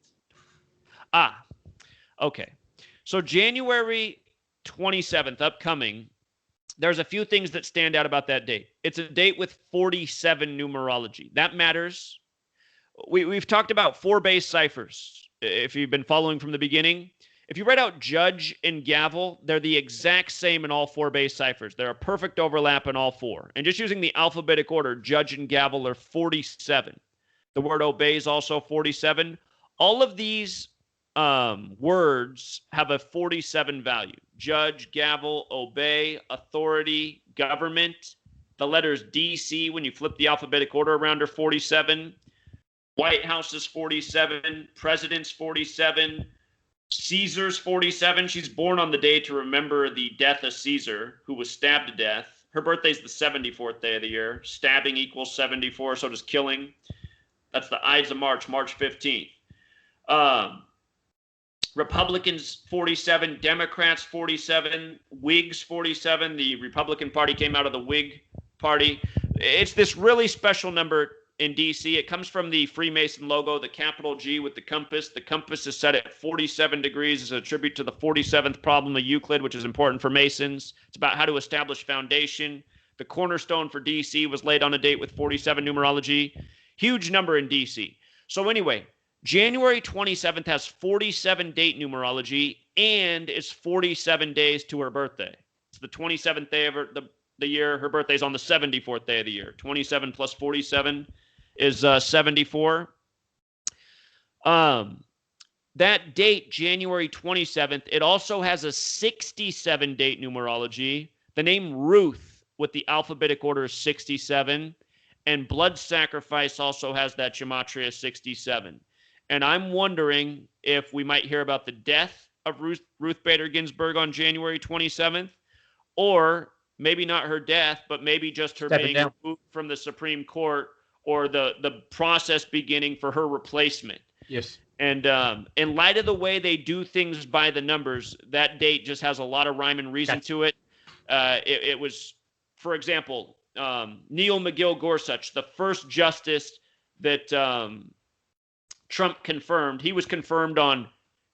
Okay. So January 27th, upcoming, there's a few things that stand out about that date. It's a date with 47 numerology. That matters. We've talked about 4 base ciphers. If you've been following from the beginning, if you write out judge and gavel, they're the exact same in all 4 base ciphers. They're a perfect overlap in all 4. And just using the alphabetic order, judge and gavel are 47. The word obey is also 47. All of these words have a 47 value. Judge, gavel, obey, authority, government. The letters DC, when you flip the alphabetic order around, are 47. White House is 47. President's 47. Caesar's 47. She's born on the day to remember the death of Caesar, who was stabbed to death. Her birthday's the 74th day of the year. Stabbing equals 74, so does killing. That's the Ides of March, March 15th. Republicans 47, Democrats 47, Whigs 47. The Republican Party came out of the Whig Party. It's this really special number in DC. It comes from the Freemason logo, the capital G with the compass. The compass is set at 47 degrees as a tribute to the 47th problem of Euclid, which is important for Masons. It's about how to establish foundation. The cornerstone for DC was laid on a date with 47 numerology. Huge number in DC. So anyway, January 27th has 47 date numerology and it's 47 days to her birthday. It's the 27th day of the year. Her birthday's on the 74th day of the year. 27 plus 47 is 74. That date, January 27th, it also has a 67 date numerology. The name Ruth with the alphabetic order is 67. And blood sacrifice also has that gematria 67. And I'm wondering if we might hear about the death of Ruth Bader Ginsburg on January 27th, or maybe not her death, but maybe just her being removed from the Supreme Court, or the process beginning for her replacement. Yes. And in light of the way they do things by the numbers, that date just has a lot of rhyme and reason to it. It was, for example, Neil McGill Gorsuch, the first justice that Trump confirmed. He was confirmed on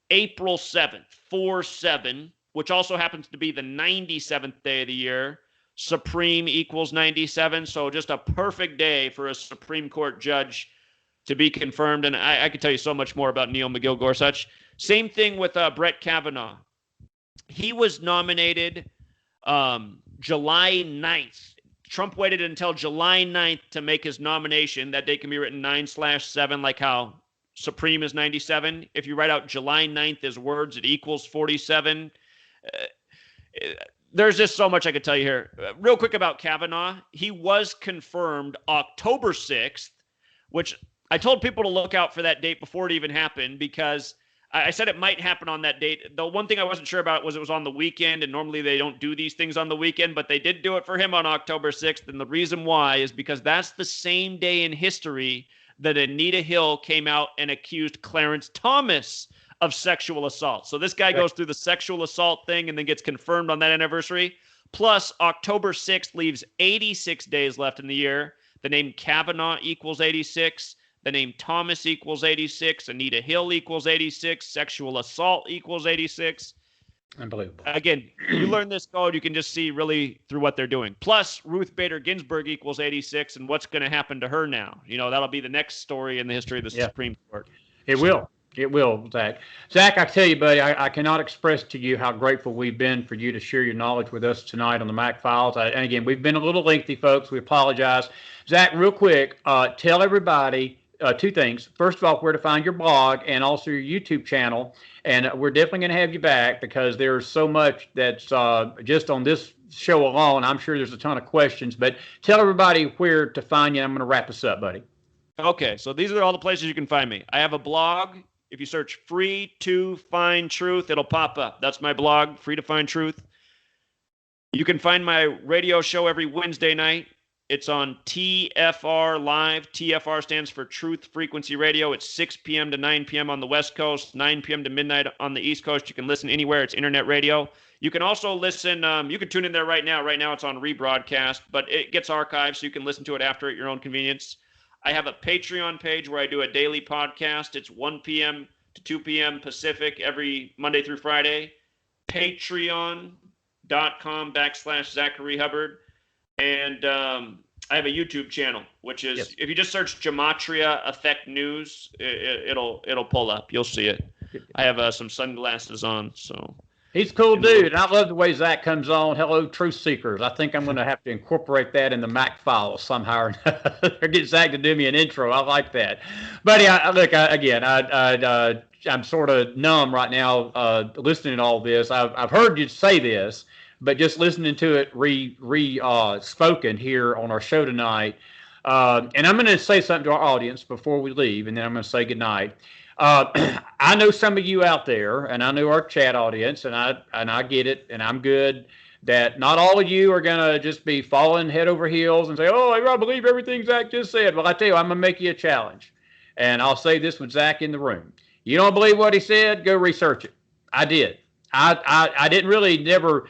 April 7th, 4-7, which also happens to be the 97th day of the year. Supreme equals 97. So just a perfect day for a Supreme Court judge to be confirmed. And I could tell you so much more about Neil McGill Gorsuch. Same thing with Brett Kavanaugh. He was nominated July 9th. Trump waited until July 9th to make his nomination. That date can be written 9/7, like how Supreme is 97. If you write out July 9th as words, it equals 47. There's just so much I could tell you here. Real quick about Kavanaugh. He was confirmed October 6th, which I told people to look out for that date before it even happened, because I said it might happen on that date. The one thing I wasn't sure about was it was on the weekend, and normally they don't do these things on the weekend, but they did do it for him on October 6th. And the reason why is because that's the same day in history that Anita Hill came out and accused Clarence Thomas of sexual assault. So this guy goes through the sexual assault thing and then gets confirmed on that anniversary. Plus, October 6th leaves 86 days left in the year. The name Kavanaugh equals 86. The name Thomas equals 86. Anita Hill equals 86. Sexual assault equals 86. Unbelievable. Again, you learn this code, you can just see really through what they're doing. Plus, Ruth Bader Ginsburg equals 86, and what's going to happen to her now? You know, that'll be the next story in the history of the Supreme Court. It will. It will, Zach. Zach, I tell you, buddy, I cannot express to you how grateful we've been for you to share your knowledge with us tonight on the Mac Files. And again, we've been a little lengthy, folks. We apologize. Zach, real quick, tell everybody two things. First of all, where to find your blog and also your YouTube channel. And we're definitely going to have you back because there's so much that's just on this show alone. I'm sure there's a ton of questions, but tell everybody where to find you. I'm going to wrap this up, buddy. Okay, so these are all the places you can find me. I have a blog. If you search Free to Find Truth, it'll pop up. That's my blog, Free to Find Truth. You can find my radio show every Wednesday night. It's on TFR Live. TFR stands for Truth Frequency Radio. It's 6 p.m. to 9 p.m. on the West Coast, 9 p.m. to midnight on the East Coast. You can listen anywhere. It's internet radio. You can also listen. You can tune in there right now. Right now it's on rebroadcast, but it gets archived, so you can listen to it after at your own convenience. I have a Patreon page where I do a daily podcast. It's 1 p.m. to 2 p.m. Pacific every Monday through Friday. Patreon.com/Zachary Hubbard. And I have a YouTube channel, which is, if you just search Gematria Effect News, it'll pull up. You'll see it. I have some sunglasses on, so. He's a cool dude, and I love the way Zach comes on. Hello, Truth Seekers. I think I'm going to have to incorporate that in the Mac files somehow, or get Zach to do me an intro. I like that. But yeah, look, I'm sort of numb right now listening to all this. I've heard you say this, but just listening to it spoken here on our show tonight. And I'm going to say something to our audience before we leave, and then I'm going to say goodnight. I know some of you out there, and I know our chat audience, and I get it, and I'm good, that not all of you are going to just be falling head over heels and say, oh, I believe everything Zach just said. Well, I tell you, I'm going to make you a challenge. And I'll say this with Zach in the room. You don't believe what he said? Go research it. I did. I didn't really never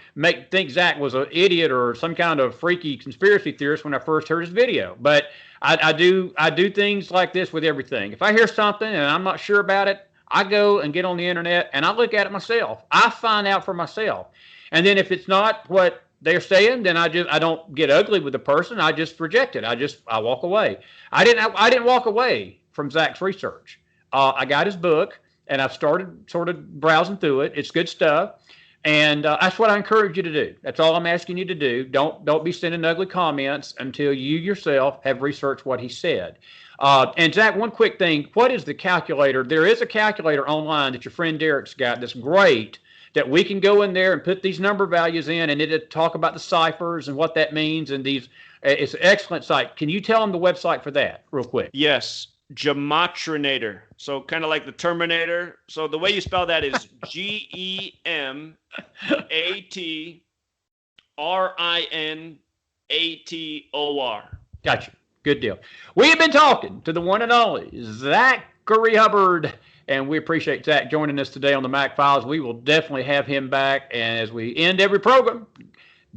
think Zach was an idiot or some kind of freaky conspiracy theorist when I first heard his video. But I do things like this with everything. If I hear something and I'm not sure about it, I go and get on the internet and I look at it myself. I find out for myself. And then if it's not what they're saying, then I don't get ugly with the person. I just reject it. I walk away. I didn't walk away from Zach's research. I got his book and I've started sort of browsing through it. It's good stuff. And that's what I encourage you to do. That's all I'm asking you to do. Don't be sending ugly comments until you yourself have researched what he said. And Zach, one quick thing. What is the calculator? There is a calculator online that your friend Derek's got that's great, that we can go in there and put these number values in, and it'll talk about the ciphers and what that means. And it's an excellent site. Can you tell them the website for that real quick? Yes. Gematrinator. So kind of like the Terminator. So the way you spell that is GEMATRINATOR. Gotcha. Good deal. We have been talking to the one and only Zachary Hubbard, and we appreciate Zach joining us today on the Mac Files. We will definitely have him back. And as we end every program,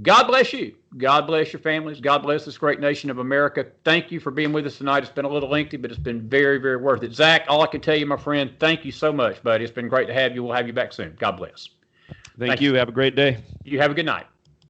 God bless you. God bless your families. God bless this great nation of America. Thank you for being with us tonight. It's been a little lengthy, but it's been very, very worth it. Zach, all I can tell you, my friend, thank you so much, buddy. It's been great to have you. We'll have you back soon. God bless. Thank you. Have a great day. You have a good night.